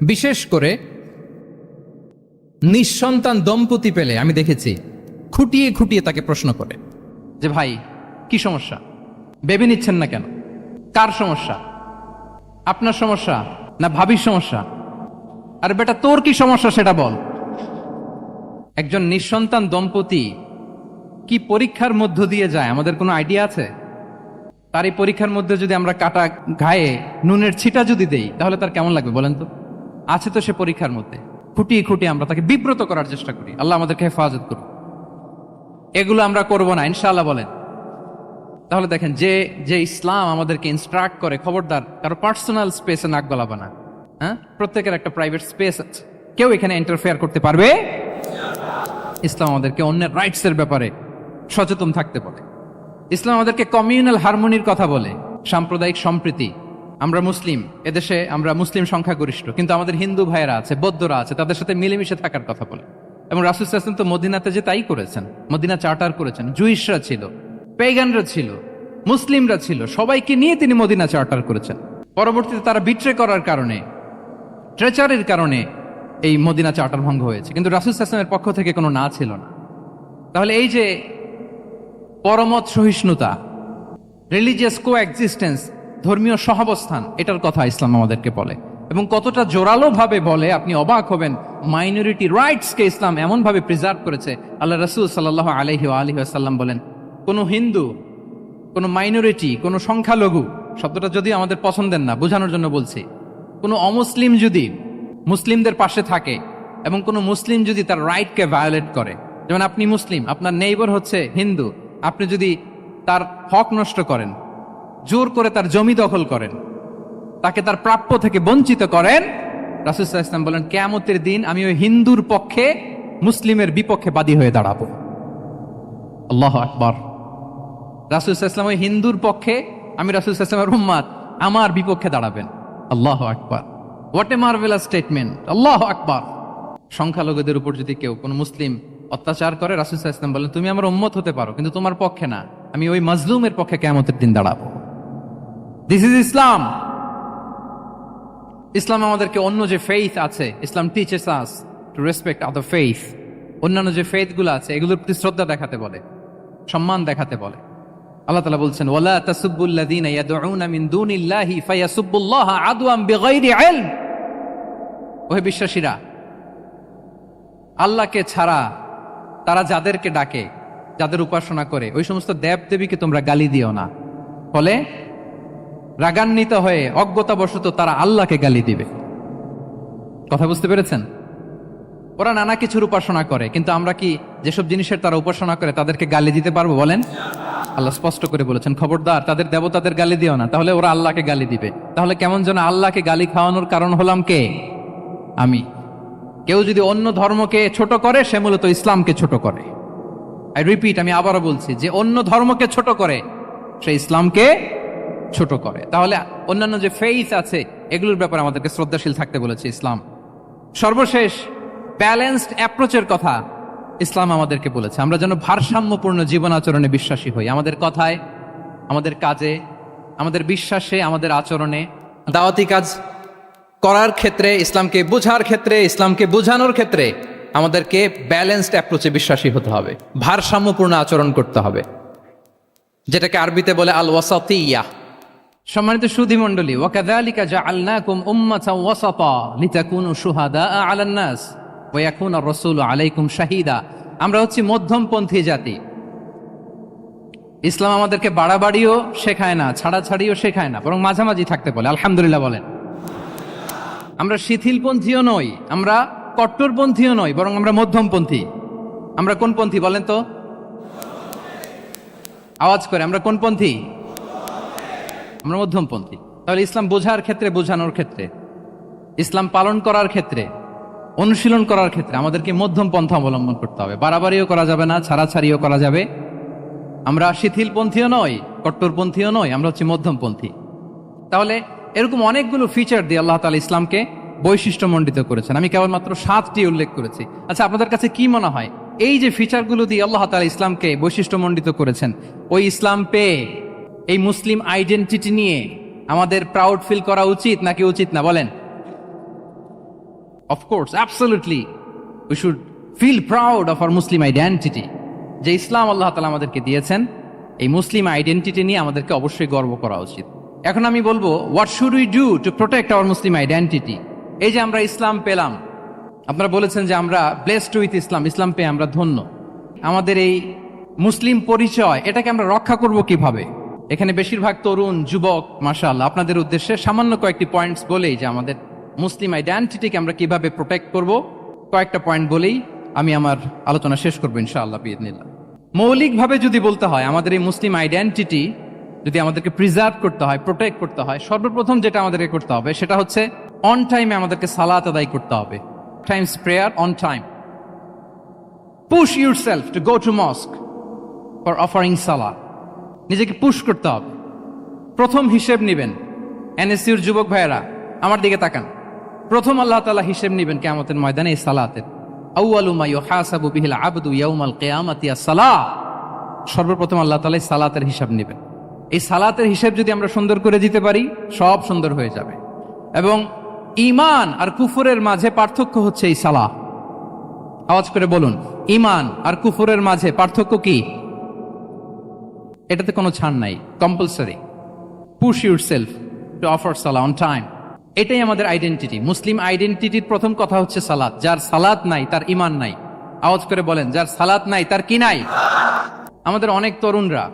বিশেষ করে নিঃসন্তান দম্পতি পেলে আমি দেখেছি খুঁটিয়ে খুঁটিয়ে তাকে প্রশ্ন করে যে, ভাই কি সমস্যা, বেবি নিচ্ছেন না কেন, কার সমস্যা, আপনার সমস্যা না ভাবির সমস্যা, আরে বেটা তোর কি সমস্যা সেটা বল। একজন নিঃসন্তান দম্পতি কি পরীক্ষার মধ্য দিয়ে যায় আমাদের কোনো আইডিয়া আছে? তার এই পরীক্ষার মধ্যে যদি আমরা কাটা ঘায়ে নুনের ছিটা যদি দেই, তাহলে তার কেমন লাগবে বলেন তো? আছে তো সে পরীক্ষার মধ্যে। খুঁটিয়ে খুঁটিয়ে আমরা তাকে বিব্রত করার চেষ্টা করি। আল্লাহ আমাদেরকে হেফাজত করুন। এগুলো আমরা করব না ইনশাআল্লাহ বলেন। তাহলে দেখেন, যে ইসলাম আমাদেরকে ইনস্ট্রাক্ট করে, খবরদার কারো পার্সোনাল স্পেসে নাক গলাবা না। হ্যাঁ, প্রত্যেকের একটা প্রাইভেট স্পেস আছে, কেউ এখানে ইন্টারফেয়ার করতে পারবে। ইসলাম আমাদেরকে অন্যের রাইটস এর ব্যাপারে সচেতন থাকতে বলে। ইসলাম আমাদেরকে কমিউনাল হারমোনির কথা বলে, সাম্প্রদায়িক সম্প্রীতি। আমরা মুসলিম, এদেশে আমরা মুসলিম সংখ্যাগরিষ্ঠ, কিন্তু আমাদের হিন্দু ভাইয়েরা আছে, বৌদ্ধরা আছে, তাদের সাথে মিলেমিশে থাকার কথা বলে। এবং রাসূল সাল্লাল্লাহু আলাইহি ওয়াসাল্লাম তো মদিনাতে যে তাই করেছেন, মদিনা চার্টার করেছেন। জুইশরা ছিল, পেগানরা ছিল, মুসলিমরা ছিল, সবাইকে নিয়ে তিনি মদিনা চার্টার করেছেন। পরবর্তীতে তারা বিট্রে করার কারণে, ট্রেচারের কারণে এই মদিনা চার্টার ভঙ্গ হয়েছে, কিন্তু রাসূল সাল্লাল্লাহু আলাইহি ওয়াসাল্লামের পক্ষ থেকে কোনো না ছিল না। তাহলে এই যে পরমত সহিষ্ণুতা, রিলিজিয়াস কো এক্সিস্টেন্স, ধর্মীয় সহাবস্থান, এটার কথা ইসলাম আমাদেরকে বলে, এবং কতটা জোরালো ভাবে বলে আপনি অবাক হবেন। মাইনরিটি রাইটসকে ইসলাম এমন ভাবে প্রিজার্ভ করেছে। আল্লাহ রাসূল সাল্লাল্লাহু আলাইহি ওয়াসাল্লাম বলেন, কোনো হিন্দু, কোনো মাইনরিটি, কোনো সংখ্যালঘু, শব্দটা যদিও আমাদের পছন্দের না, বোঝানোর জন্য বলছি, কোনো অমুসলিম যদি মুসলিমদের পাশে থাকে এবং কোনো মুসলিম যদি তার রাইটকে ভায়োলেট করে, যেমন আপনি মুসলিম, আপনার নেইবার হচ্ছে হিন্দু, আপনি যদি তার হক নষ্ট করেন, জোর করে তার জমি দখল করেন, তাকে তার প্রাপ্য থেকে বঞ্চিত করেন, রাসূল সাল্লাল্লাহু আলাইহি ওয়াসাল্লাম বলেন কিয়ামতের দিন আমি ওই হিন্দুর পক্ষে মুসলিমের বিপক্ষে বাদী হয়ে দাঁড়াবো। আল্লাহু আকবার। রাসূল সাল্লাল্লাহু আলাইহি ওয়াসাল্লাম ওই হিন্দুর পক্ষে, আমি রাসূল সাল্লাল্লাহু আলাইহি ওয়াসাল্লামের উম্মত, আমার বিপক্ষে দাঁড়াবেন। আল্লাহু আকবার। What a marvellous statement. আল্লাহু আকবার। সংখ্যালঘুদের উপর যদি কেউ কোনো মুসলিম অত্যাচার করে, রাসূল সাল্লাল্লাহু আলাইহি ওয়াসাল্লাম বলেন তুমি আমার উম্মত হতে পারো, কিন্তু তোমার পক্ষে না, আমি ওই মাজলুমের পক্ষে কিয়ামতের দিন দাঁড়াবো। দিস ইজ ইসলাম। ইসলাম আমাদেরকে অন্য যে ফেইথ আছে, Islam teaches us to respect other faith. অন্যান্য যে ফেইথ গুলো আছে এগুলোর প্রতি শ্রদ্ধা দেখাতে বলে, সম্মান দেখাতে বলে। আল্লাহ তাআলা বলছেন ওয়ালা তাসুব্বুল্লাযীনা ইয়াদউনা মিন দুনিল্লাহি ফায়াসুব্বুল্লাহা আদওয়াম বিগাইরি ইলম। ওহে বিশ্বাসীরা, আল্লাহকে ছাড়া তারা যাদেরকে ডাকে, যাদের উপাসনা করে, ওই সমস্ত দেব দেবীকে তোমরা গালি দিও না, ফলে রাগান্বিত হয়ে অজ্ঞতাবশত তারা আল্লাহকে গালি দিবে। কথা বুঝতে পেরেছেন? ওরা নানা কিছুর উপাসনা করে, কিন্তু আমরা কি যেসব জিনিসের তারা উপাসনা করে তাদেরকে গালি দিতে পারবো বলেন? আল্লাহ স্পষ্ট করে বলেছেন খবরদার তাদের দেবতাদের গালি দিও না, তাহলে ওরা আল্লাহকে গালি দিবে। তাহলে কেমন যেন আল্লাহকে গালি খাওয়ানোর কারণ হলাম কে? আমি। কেউ যদি অন্য ধর্মকে ছোট করে সে মূলত ইসলামকে ছোট করে। আই রিপিট, আমি আবারও বলছি, যে অন্য ধর্মকে ছোট করে সে ইসলামকে ছোট করে। তাহলে অন্যান্য যে ফেইথ আছে এগুলোর ব্যাপারে আমাদেরকে শ্রদ্ধাশীল থাকতে বলেছে ইসলাম। সর্বশেষ ব্যালেন্সড অ্যাপ্রোচের কথা ইসলাম আমাদেরকে বলেছে, আমরা যেন ভারসাম্যপূর্ণ জীবন আচরণে বিশ্বাসী হই। আমাদের কথায়, আমাদের কাজে, আমাদের বিশ্বাসে, আমাদের আচরণে, দাওয়াতি কাজ করার ক্ষেত্রে, ইসলামকে বোঝার ক্ষেত্রে, ইসলামকে বোঝানোর ক্ষেত্রে আমাদেরকে ব্যালেন্সড অ্যাপ্রোচে বিশ্বাসী হতে হবে, ভারসাম্যপূর্ণ আচরণ করতে হবে, যেটাকে আরবিতে বলে আল ওয়াসাতিয়া। সম্মানিত সুধী মণ্ডলী, ওয়াকাযালিকা জাআলনাকুম উম্মাতাও ওয়াসাতা লিতাকুনু শুহাদা আলান নাস ওয়া ইয়াকুনা আর-রাসূলু আলাইকুম শাহীদা। আমরা হচ্ছি মধ্যমপন্থী জাতি। ইসলাম আমাদেরকে বাড়াবাড়িও শেখায় না, ছাড়াছাড়িও শেখায় না, বরং মাঝামাঝি থাকতে বলে। আলহামদুলিল্লাহ বলেন। আমরা শিথিলপন্থীও নই, আমরা কট্টরপন্থীও নই, বরং আমরা মধ্যমপন্থী। আমরা কোন পন্থী বলেন তো? আওয়াজ করে, আমরা কোন পন্থী? আমরা মধ্যমপন্থী। তাহলে ইসলাম বোঝার ক্ষেত্রে, বোঝানোর ক্ষেত্রে, ইসলাম পালন করার ক্ষেত্রে, অনুশীলন করার ক্ষেত্রে আমাদেরকে মধ্যম পন্থা অবলম্বন করতে হবে। বাড়াবাড়িও করা যাবে না, ছাড়াছাড়িও করা যাবে। আমরা শিথিলপন্থীও নই, কট্টরপন্থীও নই, আমরা হচ্ছি মধ্যমপন্থী। তাহলে এরকম অনেকগুলো ফিচার দিয়ে আল্লাহ তাআলা ইসলামকে বৈশিষ্ট্যমণ্ডিত করেছেন। আমি কেবলমাত্র 7টি উল্লেখ করেছি। আচ্ছা, আপনাদের কাছে কি মনে হয় এই যে ফিচারগুলো দিয়ে আল্লাহ তাআলা ইসলামকে বৈশিষ্ট্যমণ্ডিত করেছেন, ওই ইসলাম পেয়ে এই মুসলিম আইডেন্টিটি নিয়ে আমাদের প্রাউড ফিল করা উচিত নাকি উচিত না বলেন? Of course, absolutely we should feel proud of our মুসলিম আইডেন্টিটি। যে ইসলাম আল্লাহ তাআলা আমাদেরকে দিয়েছেন, এই মুসলিম আইডেন্টিটি নিয়ে আমাদেরকে অবশ্যই গর্ব করা উচিত। এখন আমি বলবো, what should we do to protect our মুসলিম আইডেন্টিটি? এই যে আমরা ইসলাম পেলাম, আপনারা বলেছেন যে আমরা ব্লেসড উইথ ইসলাম, ইসলাম পেয়ে আমরা ধন্য। আমাদের এই মুসলিম পরিচয়, এটাকে আমরা রক্ষা করব কিভাবে? এখানে বেশিরভাগ তরুণ যুবক, মাশাআল্লাহ, আপনাদের উদ্দেশ্যে সামান্য কয়েকটি পয়েন্টস বলেই যে আমাদের মুসলিম আইডেন্টিটিকে আমরা কিভাবে প্রোটেক্ট করব, কয়েকটা পয়েন্ট বলেই আমি আমার আলোচনা শেষ করবো ইনশাআল্লাহ বিইذনিল্লাহ। মৌলিকভাবে যদি বলতে হয়, আমাদের এই মুসলিম আইডেন্টিটি যদি আমাদেরকে প্রিজার্ভ করতে হয়, প্রোটেক্ট করতে হয়, সর্বপ্রথম যেটা আমাদেরকে করতে হবে সেটা হচ্ছে অন টাইমে আমাদেরকে সালাত আদায় করতে হবে। Times prayer on time. Push yourself to go to মস্ক for offering সালাত। নিজেকে পুশ করতে হবে। প্রথম হিসেব নিবেন, এনএসইউর যুবক ভাইয়েরা আমার দিকে তাকান। প্রথম আল্লাহ তাআলা হিসেব নিবেন কিয়ামতের ময়দানে এই সালাতের। আউয়ালু মা ইউহাসাবু বিহিল আবদু ইয়াউমাল কিয়ামাতি আস-সালাহ। সর্বপ্রথম আল্লাহ তাআলা এই সালাতের হিসাব নেবেন। এই সালাতের হিসাব যদি আমরা সুন্দর করে দিতে পারি, সব সুন্দর হয়ে যাবে। এবং ঈমান আর কুফরের মাঝে পার্থক্য হচ্ছে এই সালাহ। আওয়াজ করে বলুন, ঈমান আর কুফরের মাঝে পার্থক্য কি? এটাতে কোনো ছাড় নাই, compulsory. Push yourself to offer Salah on time. এটাই আমাদের আইডেন্টিটি। মুসলিম আইডেন্টিটির প্রথম কথা হচ্ছে সালাত। যার সালাত নাই তার ঈমান নাই। আওয়াজ করে বলেন, যার সালাত নাই তার কি নাই? আমাদের অনেক তরুণরা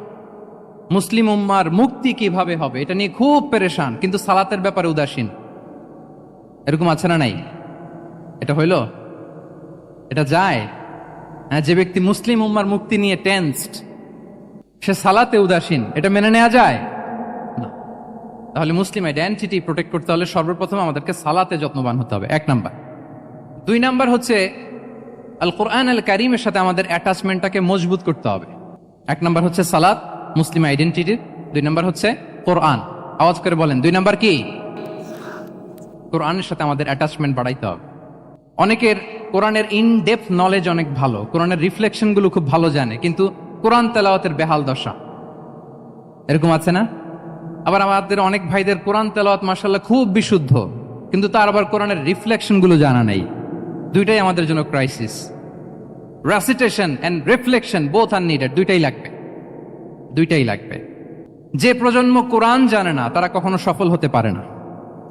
মুসলিম উম্মার মুক্তি কিভাবে হবে এটা নিয়ে খুব পেরেশান, কিন্তু সালাতের ব্যাপারে উদাসীন। এরকম আছে না নাই? এটা হইল? এটা যায়? হ্যাঁ, যে ব্যক্তি মুসলিম উম্মার মুক্তি নিয়ে টেন্সড, সে সালাতে উদাসীন, এটা মেনে নেওয়া যায় না। তাহলে মুসলিম আইডেন্টিটি প্রোটেক্ট করতে হলে সর্বপ্রথম আমাদেরকে সালাতে যত্নবান হতে হবে, 1 নাম্বার। 2 নাম্বার হচ্ছে আল কোরআন আল কারীমের সাথে আমাদের অ্যাটাচমেন্টটাকে মজবুত করতে হবে। 1 নাম্বার হচ্ছে সালাত, মুসলিম আইডেন্টিটির। 2 নাম্বার হচ্ছে কোরআন। আওয়াজ করে বলেন, 2 নাম্বার কি? কোরআনের সাথে আমাদের অ্যাটাচমেন্ট বাড়াইতে হবে। অনেকের কোরআনের ইন ডেপথ নলেজ অনেক ভালো, কোরআনের রিফ্লেকশন গুলো খুব ভালো জানে, কিন্তু কোরআন তেলাওয়াতের বেহাল দশা। এরকম আছে না? আবার আমাদের অনেক ভাইদের কোরআন তেলাওয়াত মাশাআল্লাহ খুব বিশুদ্ধ, কিন্তু তার আবার কোরআনের রিফ্লেকশন গুলো জানা নেই। দুইটাই আমাদের জন্য crisis. Recitation and reflection both are needed. দুইটাই লাগবে। যে প্রজন্ম কোরআন জানে না তারা কখনো সফল হতে পারে না।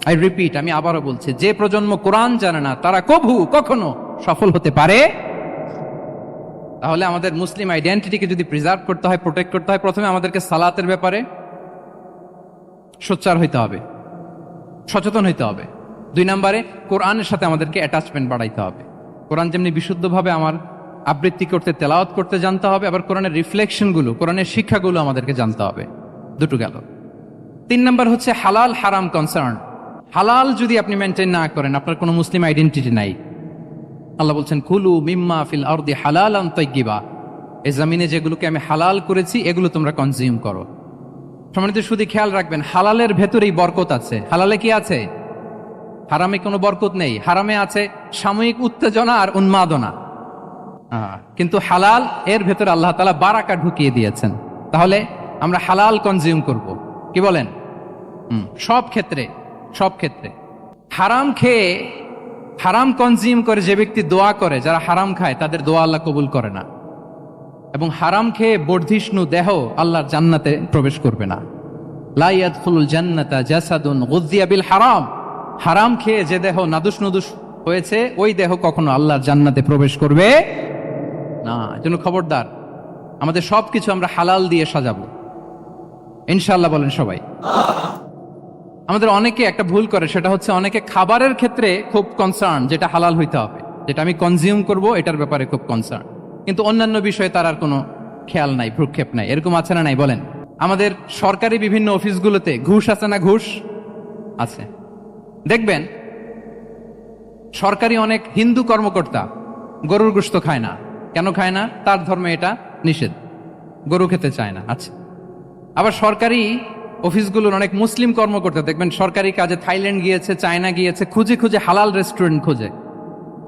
আই রিপিট, আমি আবারও বলছি, যে প্রজন্ম কোরআন জানে না তারা কখনো সফল হতে পারে। তাহলে আমাদের মুসলিম আইডেন্টিটিকে যদি প্রিজার্ভ করতে হয়, প্রোটেক্ট করতে হয়, প্রথমে আমাদেরকে সালাতের ব্যাপারে সোচ্চার হইতে হবে, সচেতন হইতে হবে। 2 নম্বরে কোরআনের সাথে আমাদেরকে অ্যাটাচমেন্ট বাড়াইতে হবে। কোরআন যেমনি বিশুদ্ধভাবে আমার আবৃত্তি করতে, তেলাওয়াত করতে জানতে হবে, আবার কোরআনের রিফ্লেকশনগুলো, কোরআনের শিক্ষাগুলো আমাদেরকে জানতে হবে। দুটো গেল। 3 নম্বর হচ্ছে হালাল হারাম কনসার্ন। হালাল যদি আপনি মেনটেন না করেন, আপনার কোনো মুসলিম আইডেন্টিটি নাই। আল্লাহ বলছেন, কুলু মিম্মা ফিল আরদি হালালান তাইয়্যিবা। এই জমিনে যেগুলোকে আমি হালাল করেছি এগুলো তোমরা কনজিউম করো। সম্মানিত শুধু খেয়াল রাখবেন, হালালের ভেতরেই বরকত আছে। হালালে কি আছে? হারামে কোনো বরকত নেই। হারামে আছে সাময়িক উত্তেজনা আর উন্মাদনা, কিন্তু হালাল এর ভেতরে আল্লাহ তাআলা বারাকা ঢুকিয়ে দিয়েছেন। তাহলে আমরা হালাল কনজিউম করব, কি বলেন? সব ক্ষেত্রে। হারাম খেয়ে, হারাম কনজিউম করে যে ব্যক্তি দোয়া করে, যারা হারাম খায় তাদের দোয়া আল্লাহ কবুল করে না। এবং হারাম খেয়ে বর্ধিষ্ণু দেহ আল্লাহর জান্নাতে প্রবেশ করবে না। লা ইয়াদখুলুল জান্নাতা জাসাদুন গুযিয়া বিল হারাম। হারাম খেয়ে যে দেহ নাদুস নুদুস হয়েছে, ওই দেহ কখনো আল্লাহর জান্নাতে প্রবেশ করবে না। এজন্য খবরদার, আমাদের সবকিছু আমরা হালাল দিয়ে সাজাবো ইনশাআল্লাহ। বলেন সবাই। আমাদের অনেকে একটা ভুল করে, সেটা হচ্ছে অনেকে খাবারের ক্ষেত্রে খুব কনসার্ন, যেটা হালাল হইতে হবে, যেটা আমি কনজিউম করব এটার ব্যাপারে খুব কনসার্ন, কিন্তু অন্যান্য বিষয়ে তার আর কোনো খেয়াল নাই, ভ্রুক্ষেপ নাই। এরকম আছে না নাই? বলেন। আমাদের সরকারি বিভিন্ন অফিসগুলোতে ঘুষ আছে না? ঘুষ আছে। দেখবেন সরকারি অনেক হিন্দু কর্মকর্তা গরুর গোশত খায় না। কেন খায় না? তার ধর্মে এটা নিষেধ, গরু খেতে চায় না। আচ্ছা, আবার সরকারি অফিসগুলোর অনেক মুসলিম কর্মকর্তা দেখবেন সরকারি কাজে থাইল্যান্ড গিয়েছে, চায়না গিয়েছে, খুঁজে খুঁজে হালাল রেস্টুরেন্ট খোঁজে,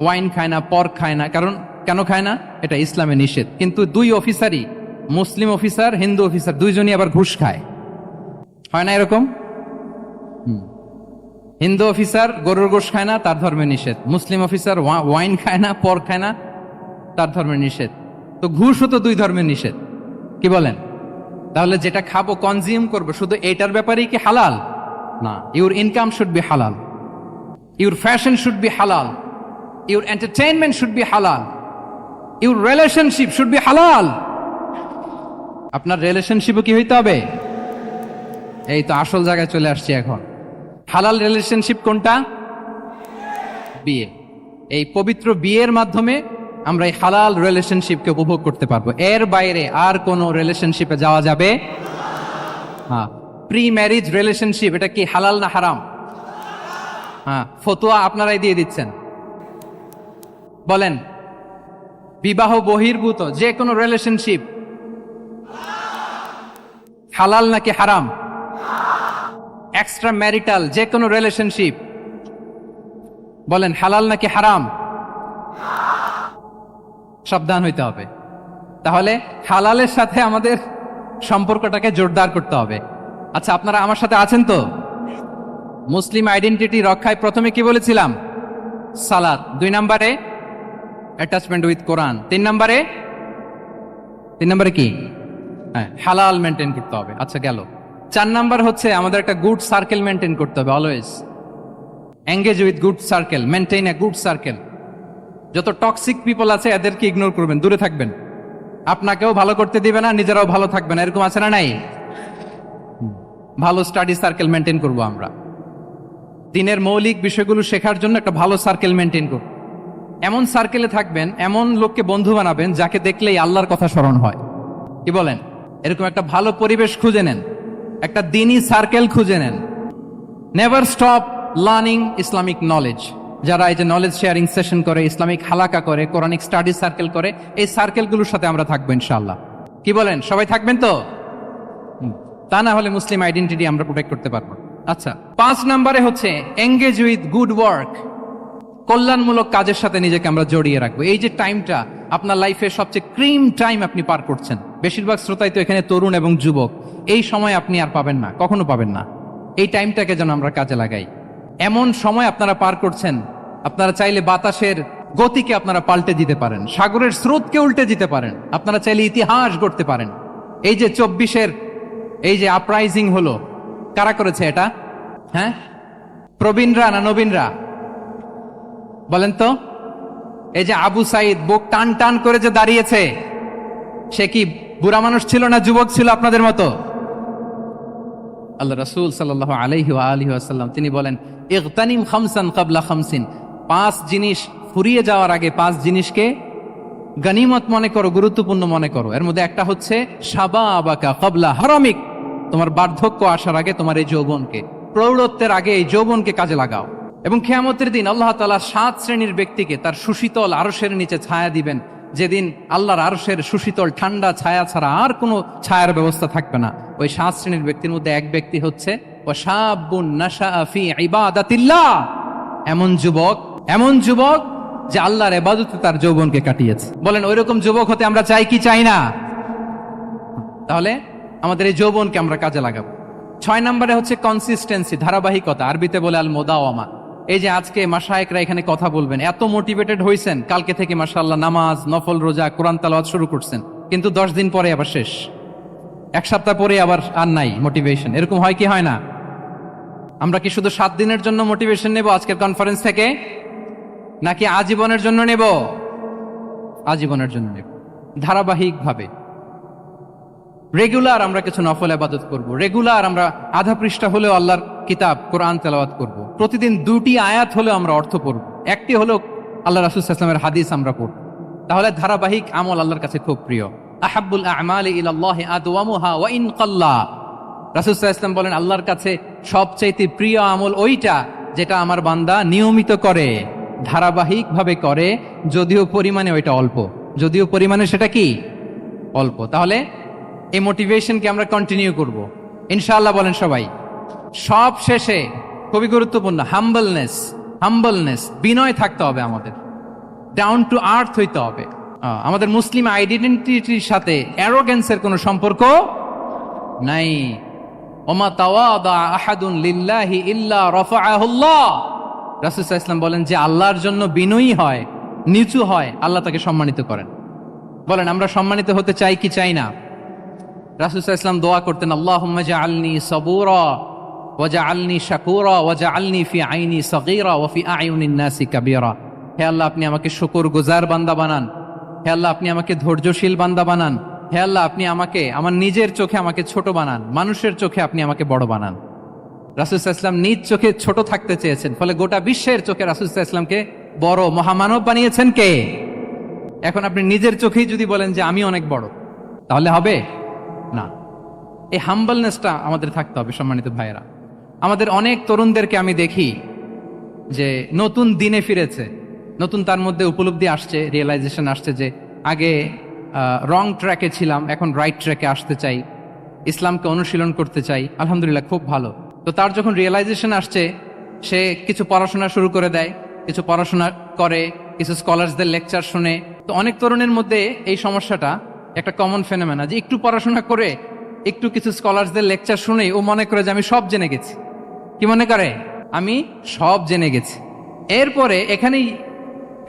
ওয়াইন খায় না, পর্ক খায় না। কারণ কেন খায় না? এটা ইসলামে নিষেধ। কিন্তু 2 অফিসারই, মুসলিম অফিসার, হিন্দু অফিসার, দুইজনই আবার ঘুষ খায়। হয় না এরকম? হিন্দু অফিসার গরুর গোশ খায় না, তার ধর্মে নিষেধ। মুসলিম অফিসার ওয়াইন খায় না, পর্ক খায় না, তার ধর্মে নিষেধ। তো ঘুষও তো 2 ধর্মের নিষেধ, কি বলেন? তাহলে যেটা খাবো, কনজিউম করবো, শুধু এটার ব্যাপারেই কি হালাল? না। ইউর ইনকাম শুড বি হালাল, ইউর ফ্যাশন শুড বি হালাল, ইউর এন্টারটেইনমেন্ট শুড বি হালাল, ইউর রিলেশনশিপ শুড বি হালাল। আপনার রিলেশনশিপও কি হইতে হবে? এই তো আসল জায়গায় চলে আসছি এখন। হালাল রিলেশনশিপ কোনটা? বিয়ে। এই পবিত্র বিয়ের মাধ্যমে আমরা এই হালাল রিলেশনশিপকে উপভোগ করতে পারবো। এর বাইরে আর কোনো রিলেশনশিপে যাওয়া যাবে? হ্যাঁ। প্রি ম্যারিজ রিলেশনশিপ, এটা কি হালাল না হারাম? হ্যাঁ, ফতোয়া আপনারাই দিয়ে দিচ্ছেন। বলেন, বিবাহ বহির্ভূত যে কোনো রিলেশনশিপ হালাল নাকি হারাম? এক্সট্রা ম্যারিটাল যে কোনো রিলেশনশিপ বলেন হালাল নাকি হারাম? সাবধান হইতে হবে। তাহলে হালালের সাথে আমাদের সম্পর্কটাকে জোরদার করতে হবে। আচ্ছা, আপনারা আমার সাথে আছেন তো? মুসলিম আইডেন্টিটি রক্ষায় প্রথমে কি বলেছিলাম? সালাত। 2 নম্বরে অ্যাটাচমেন্ট উইথ কোরআন। 3 নম্বরে কি? হ্যাঁ, হালাল মেনটেন করতে হবে। আচ্ছা, গেল। 4 নাম্বার হচ্ছে আমাদের একটা গুড সার্কেল মেনটেন করতে হবে। Always engage with good circle, maintain a good circle. যত টক্সিক পিপল আছে এদেরকে ইগনোর করবেন, দূরে থাকবেন। আপনাকেও ভালো করতে দিবে না, নিজেরাও ভালো থাকবে না, এরকম আছে না নাই? ভালো স্টাডি সার্কেল মেনটেন করব আমরা। দিনের মৌলিক বিষয়গুলো শেখার জন্য একটা ভালো সার্কেল মেনটেন করব। এমন সার্কেলে থাকবেন, এমন লোককে বন্ধু বানাবেন যাকে দেখলেই আল্লাহর কথা স্মরণ হয়। কি বলেন? এরকম একটা ভালো পরিবেশ খুঁজে নেন, একটা দ্বীনি সার্কেল খুঁজে নেন। Never stop learning Islamic knowledge. যারা এই যে নলেজ শেয়ারিং সেশন করে, ইসলামিক হালাকা করে, কোরআনিক স্টাডি সার্কেল করে, এই সার্কেলগুলোর সাথে আমরা থাকবো ইনশাআল্লাহ। কি বলেন? সবাই থাকবেন তো? তা না হলে মুসলিম আইডেন্টিটি আমরা প্রোটেক্ট করতে পারবো। আচ্ছা, 5 নম্বরে হচ্ছে এঙ্গেজ উইথ গুড ওয়ার্ক। কল্যাণমূলক কাজের সাথে নিজেকে আমরা জড়িয়ে রাখবো। এই যে টাইমটা আপনার লাইফের সবচেয়ে ক্রিম টাইম আপনি পার করছেন, বেশিরভাগ শ্রোতাই তো এখানে তরুণ এবং যুবক, এই সময় আপনি আর পাবেন না, কখনো পাবেন না। এই টাইমটাকে যেন আমরা কাজে লাগাই। এমন সময় আপনারা পার করছেন, আপনারা চাইলে বাতাসের গতিকে আপনারা পাল্টে দিতে পারেন, সাগরের স্রোতকে উল্টে দিতে পারেন, আপনারা চাইলে ইতিহাস গড়তে পারেন। এই যে 24-এর এই যে আপরাইজিং হলো, কারা করেছে এটা? হ্যাঁ, প্রবীণরা না নবীনরা? বলেন তো। এই যে আবু সাইদ বুক টান টান করে যে দাঁড়িয়েছে, সে কি বুড়া মানুষ ছিল না যুবক ছিল আপনাদের মতো? আল্লাহ রাসূল সাল্লাল্লাহু আলাইহি ওয়া আলিহি ওয়াসাল্লাম তিনি বলেন, ইগতানিম খামসান ক্বাবলা খামসিন। 5 জিনিস ফুরিয়ে যাওয়ার আগে 5 জিনিসকে গনিমত মনে করো, গুরুত্বপূর্ণ মনে করো। এর মধ্যে একটা হচ্ছে শাবাবাকা ক্বাবলা হারামিক। তোমার বার্ধক্য আসার আগে তোমার এই যৌবনকে, প্রৌঢ়ত্বের আগে এই যৌবনকে কাজে লাগাও। এবং কিয়ামতের দিন আল্লাহ তাআলা 7 শ্রেণীর ব্যক্তিকে তার সুশীতল আরশের নিচে ছায়া দিবেন, যেদিন আল্লাহর আরশের সুশীতল ঠান্ডা ছায়া ছাড়া আর কোনো ছায়ার ব্যবস্থা থাকবে না। ওই 7 শ্রেণীর ব্যক্তির মধ্যে এক ব্যক্তি হচ্ছে ওয়াশাবুন নাশাআ ফি ইবাদাতিল্লাহ। এমন যুবক যে আল্লাহর ইবাদতে তার যৌবনকে কাটিয়েছে। বলেন, ওইরকম যুবক হতে আমরা চাই কি চাই না? তাহলে আমাদের এই যৌবনকে আমরা কাজে লাগাবো। 6 নম্বরে হচ্ছে কনসিস্টেন্সি, ধারাবাহিকতা। আরবিতে বলে আল মুদাওয়ামা। এই যে আজকে মাশায়েখরা এখানে কথা বলবেন, এত মোটিভেটেড হয়েছেন, কালকে থেকে মাশাআল্লাহ নামাজ, নফল রোজা, কোরআন তেলাওয়াত শুরু করছেন, কিন্তু 10 দিন পরে আবার শেষ, 1 সপ্তাহ পরে আবার আর নাই মোটিভেশন। এরকম হয় কি হয় না? আমরা কি শুধু 7 দিনের জন্য মোটিভেশন নেব আজকের কনফারেন্স থেকে, নাকি আজীবনের জন্য নেব? আজীবনের জন্য নেব। ধারাবাহিকভাবে রেগুলার আমরা কিছু নফল ইবাদত করব, রেগুলার আমরা আধা পৃষ্ঠা হলেও আল্লাহর কিতাব কোরআন তেলাওয়াত করব, প্রতিদিন 2টি আয়াত হলেও আমরা অর্থ পড়ব, একটি হলেও আল্লাহ রাসূল সাল্লাল্লাহু আলাইহি ওয়াসাল্লামের হাদিস আমরা পড়ব। তাহলে ধারাবাহিক আমল আল্লাহর কাছে খুব প্রিয়। আহাব্বুল আ'মালি ইলাল্লাহি আদওয়ামুহা ওয়া ইন কাল্লা। রাসূল সাল্লাল্লাহু আলাইহি ওয়াসাল্লাম বলেন, আল্লাহর কাছে সবচাইতে প্রিয় আমল ওইটা যেটা আমার বান্দা নিয়মিত করে, ধারাবাহিকভাবে করে, যদিও পরিমাণে ওইটা অল্প, যদিও পরিমাণে সেটা কি অল্প। তাহলে এই মোটিভেশনকে আমরা কন্টিনিউ করব ইনশাআল্লাহ। বলেন সবাই। সব শেষে খুবই গুরুত্বপূর্ণ হাম্বলনেস, বিনয় থাকতে হবে আমাদের, ডাউন টু আর্থ হইতে হবে। আমাদের মুসলিম আইডেন্টিটির সাথে অ্যারোগেন্সের কোনো সম্পর্ক নাই। ওমা তাওয়াদা আহাদুন লিল্লাহি ইল্লা রাফাআহুল্লাহ। রাসূল সাল্লাল্লাহু আলাইহি ওয়াসাল্লাম বলেন, যে আল্লাহর জন্য বিনয়ী হয়, নিচু হয়, আল্লাহ তাকে সম্মানিত করেন। বলেন, আমরা সম্মানিত হতে চাই কি চাই না? রাসূল সাল্লাল্লাহু আলাইহি ওয়াসাল্লাম দোয়া করতেন, আল্লাহুম্মা জাআলনি সাবুরা ওয়া জাআলনি শাকুরা ওয়া জাআলনি ফি আইনি সাগীরা ওয়া ফি আয়ুনিন নাসি কাবীরা। হে আল্লাহ, আপনি আমাকে শুকরগুজার বান্দা বানান। হে আল্লাহ, আপনি আমাকে ধৈর্যশীল বান্দা বানান। হে আল্লাহ, আপনি আমাকে আমার নিজের চোখে আমাকে ছোট বানান, মানুষের চোখে আপনি আমাকে বড় বানান। রাসূল সাল্লাল্লাহু আলাইহি ওয়াসাল্লাম নিজ চোখে ছোট থাকতে চেয়েছেন, ফলে গোটা বিশ্বের চোখে রাসূল সাল্লাল্লাহু আলাইহি ওয়াসাল্লামকে বড় মহামানব বানিয়েছেন কে? এখন আপনি নিজের চোখেই যদি বলেন যে আমি অনেক বড়, তাহলে হবে না। এই হাম্বলনেসটা আমাদের থাকতে হবে। সম্মানিত ভাইয়েরা, আমাদের অনেক তরুণদেরকে আমি দেখি যে নতুন দিনে ফিরেছে, নতুন তার মধ্যে উপলব্ধি আসছে, রিয়েলাইজেশন আসছে যে আগে রং ট্র্যাকে ছিলাম, এখন রাইট ট্র্যাকে আসতে চাই, ইসলামকে অনুশীলন করতে চাই। আলহামদুলিল্লাহ, খুব ভালো। তো তার যখন রিয়েলাইজেশন আসছে, সে কিছু পড়াশোনা শুরু করে দেয়, কিছু পড়াশোনা করে, কিছু স্কলারসদের লেকচার শুনে। তো অনেক তরুণের মধ্যে এই সমস্যাটা একটা কমন ফেনোমেনা, যে একটু পড়াশোনা করে একটু কিছু স্কলারসদের লেকচার শুনেই ও মনে করে যে আমি সব জেনে গেছি। কি মনে করে? আমি সব জেনে গেছি। এরপরে এখানেই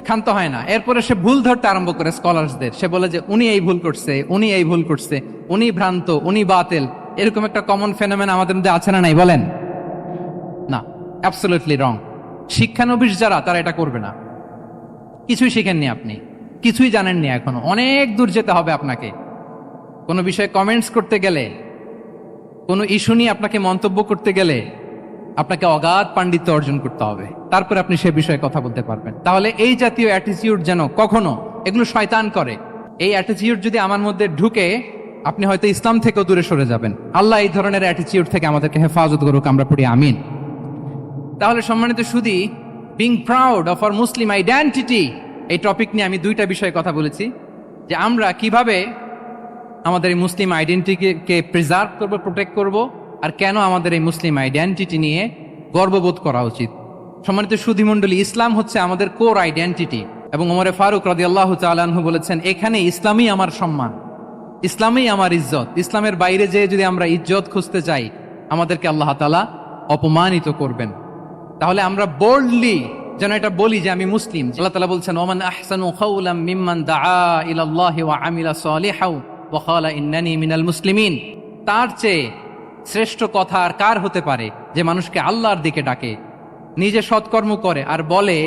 ক্ষান্ত হয় না, এরপরে সে ভুল ধরতে আরম্ভ করে স্কলারসদের। সে বলে যে উনি এই ভুল করছে, উনি এই ভুল করছে, উনি ভ্রান্ত, উনি বাতিল। এরকম একটা কমন ফেনোমেনা আমাদের মধ্যে আছে না নাই বলেন? না, অ্যাবসলিউটলি রং। শিক্ষানবিশ যারা, তারা এটা করবে না। কিছুই শিখেননি আপনি, কিছুই জানেননি, এখনো অনেক দূর যেতে হবে আপনাকে। কোনো বিষয়ে কমেন্টস করতে গেলে, কোনো ইস্যু নিয়ে আপনাকে মন্তব্য করতে গেলে আপনাকে অগাধ পাণ্ডিত্য অর্জন করতে হবে, তারপরে আপনি সে বিষয়ে কথা বলতে পারবেন। তাহলে এই জাতীয় অ্যাটিটিউড যেন কখনো, এগুলো শয়তান করে, এই অ্যাটিটিউড যদি আমার মধ্যে ঢুকে, আপনি হয়তো ইসলাম থেকেও দূরে সরে যাবেন। আল্লাহ এই ধরনের অ্যাটিটিউড থেকে আমাদেরকে হেফাজত করুক, আমরা পড়ি আমিন। তাহলে সম্মানিত সুধী, বিং প্রাউড অফ আওয়ার মুসলিম আইডেন্টিটি, এই টপিক নিয়ে আমি দুইটা বিষয়ে কথা বলেছি, যে আমরা কিভাবে আমাদের এই মুসলিম আইডেন্টিটিকে প্রিজার্ভ করবো, প্রোটেক্ট করব, আর কেন আমাদের এই মুসলিম আইডেন্টিটি নিয়ে গর্ববোধ করা উচিত। সম্মানিত সুধী মণ্ডলী, ইসলাম হচ্ছে আমাদের কোর আইডেন্টিটি, এবং ওমরে ফারুক রাদিয়াল্লাহু তাআলা আনহু বলেছেন, এখানে ইসলামই আমার সম্মান, ইসলামই আমার ইজ্জত। ইসলামের বাইরে যেয়ে যদি আমরা ইজ্জত খুঁজতে চাই, আমাদেরকে আল্লাহ তাআলা অপমানিত করবেন। তাহলে আমরা বোল্ডলি যেন এটা বলি যে আমি মুসলিম। আল্লাহ তাআলা বলছেন, ওমান আহসানু কাওলাম মিম্মান দাআ ইলাল্লাহি ওয়া আমিলা সালিহাও ওয়া ক্বালা ইন্নানি মিনাল মুসলিমিন। তার চেয়ে শ্রেষ্ঠ কথা আর কার হতে পারে, যে মানুষকে আল্লাহর দিকে ডাকে, নিজে সৎকর্ম করে আর বলে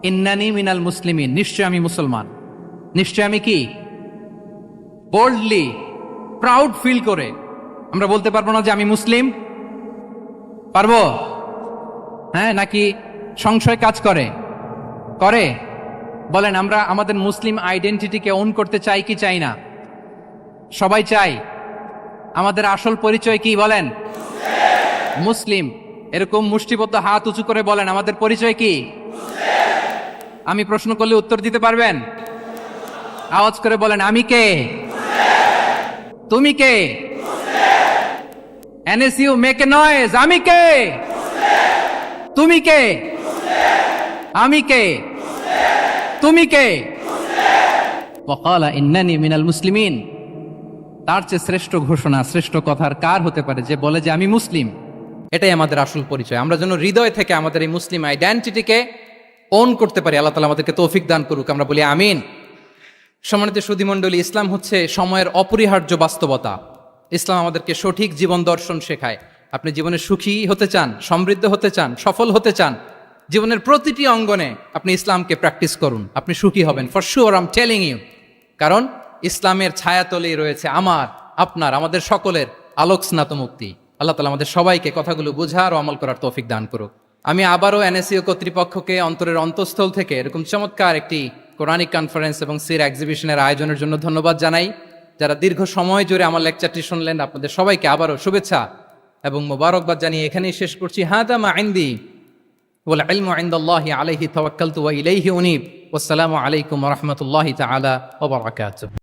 ইন্নানি মিনাল মুসলিমিন, নিশ্চয় আমি মুসলমান। নিশ্চয় আমি কি? বোল্ডলি, প্রাউড ফিল করে আমরা বলতে পারবো না যে আমি মুসলিম? পারবো? হ্যাঁ, নাকি সংশয় কাজ করে? করে? বলেন, আমরা আমাদের মুসলিম আইডেন্টিটিকে ওন করতে চাই কি চাই না? সবাই চাই। আমাদের আসল পরিচয় কি বলেন? মুসলিম। এরকম মুষ্টিবদ্ধ হাত উঁচু করে বলেন, আমাদের পরিচয় কি? আমি প্রশ্ন করলে উত্তর দিতে পারবেন? আওয়াজ করে বলেন, আমি কে? তুমি কে? এনএসইউ মেক এ নয়েজ, আমি কে? তুমি কে? আমি কে? তুমি কে? ওয়াকালা ইন্নানি মিনাল মুসলিমিন। তার চেয়ে শ্রেষ্ঠ ঘোষণা, শ্রেষ্ঠ কথার কার হতে পারে, যে বলে যে আমি মুসলিম। এটাই আমাদের আসল পরিচয়। আমরা যেন হৃদয় থেকে আমাদের এই মুসলিম আইডেন্টিটিকে ওন করতে পারি। আল্লাহ তাআলা আমাদেরকে তৌফিক দান করুক, আমরা বলি আমিন। সম্মানিত সুধী মণ্ডলী, ইসলাম হচ্ছে সময়ের অপরিহার্য বাস্তবতা। ইসলাম আমাদেরকে সঠিক জীবন দর্শন শেখায়। আপনি জীবনে সুখী হতে চান, সমৃদ্ধ হতে চান, সফল হতে চান, জীবনের প্রতিটি অঙ্গনে আপনি ইসলামকে প্র্যাকটিস করুন, আপনি সুখী হবেন, for sure, I am telling you. কারণ ইসলামের ছায়াতলেই রয়েছে আমার, আপনার, আমাদের সকলের আলোক স্নাত মুক্তি। আল্লাহ তাআলা আমাদের সবাইকে কথাগুলো বোঝার ও আমল করার তৌফিক দান করুক। আমি আবারও এনএসইউ কর্তৃপক্ষকে অন্তরের অন্তঃস্থল থেকে এরকম চমৎকার একটি কোরআনিক কনফারেন্স এবং সির এক্সিবিশনের আয়োজনের জন্য ধন্যবাদ জানাই। যারা দীর্ঘ সময় জুড়ে আমার লেকচারটি শুনলেন, আপনাদের সবাইকে আবারও শুভেচ্ছা এবং মোবারকবাদ জানিয়ে এখানেই শেষ করছি। হাদা মা ইনদি ওয়াল ইলমু ইনদাল্লাহি আলাইহি তাওয়াক্কালতু ওয়া ইলাইহি উনীব। ওয়াসসালামু আলাইকুম ওয়া রাহমাতুল্লাহি তাআলা ওয়া বারাকাতুহু।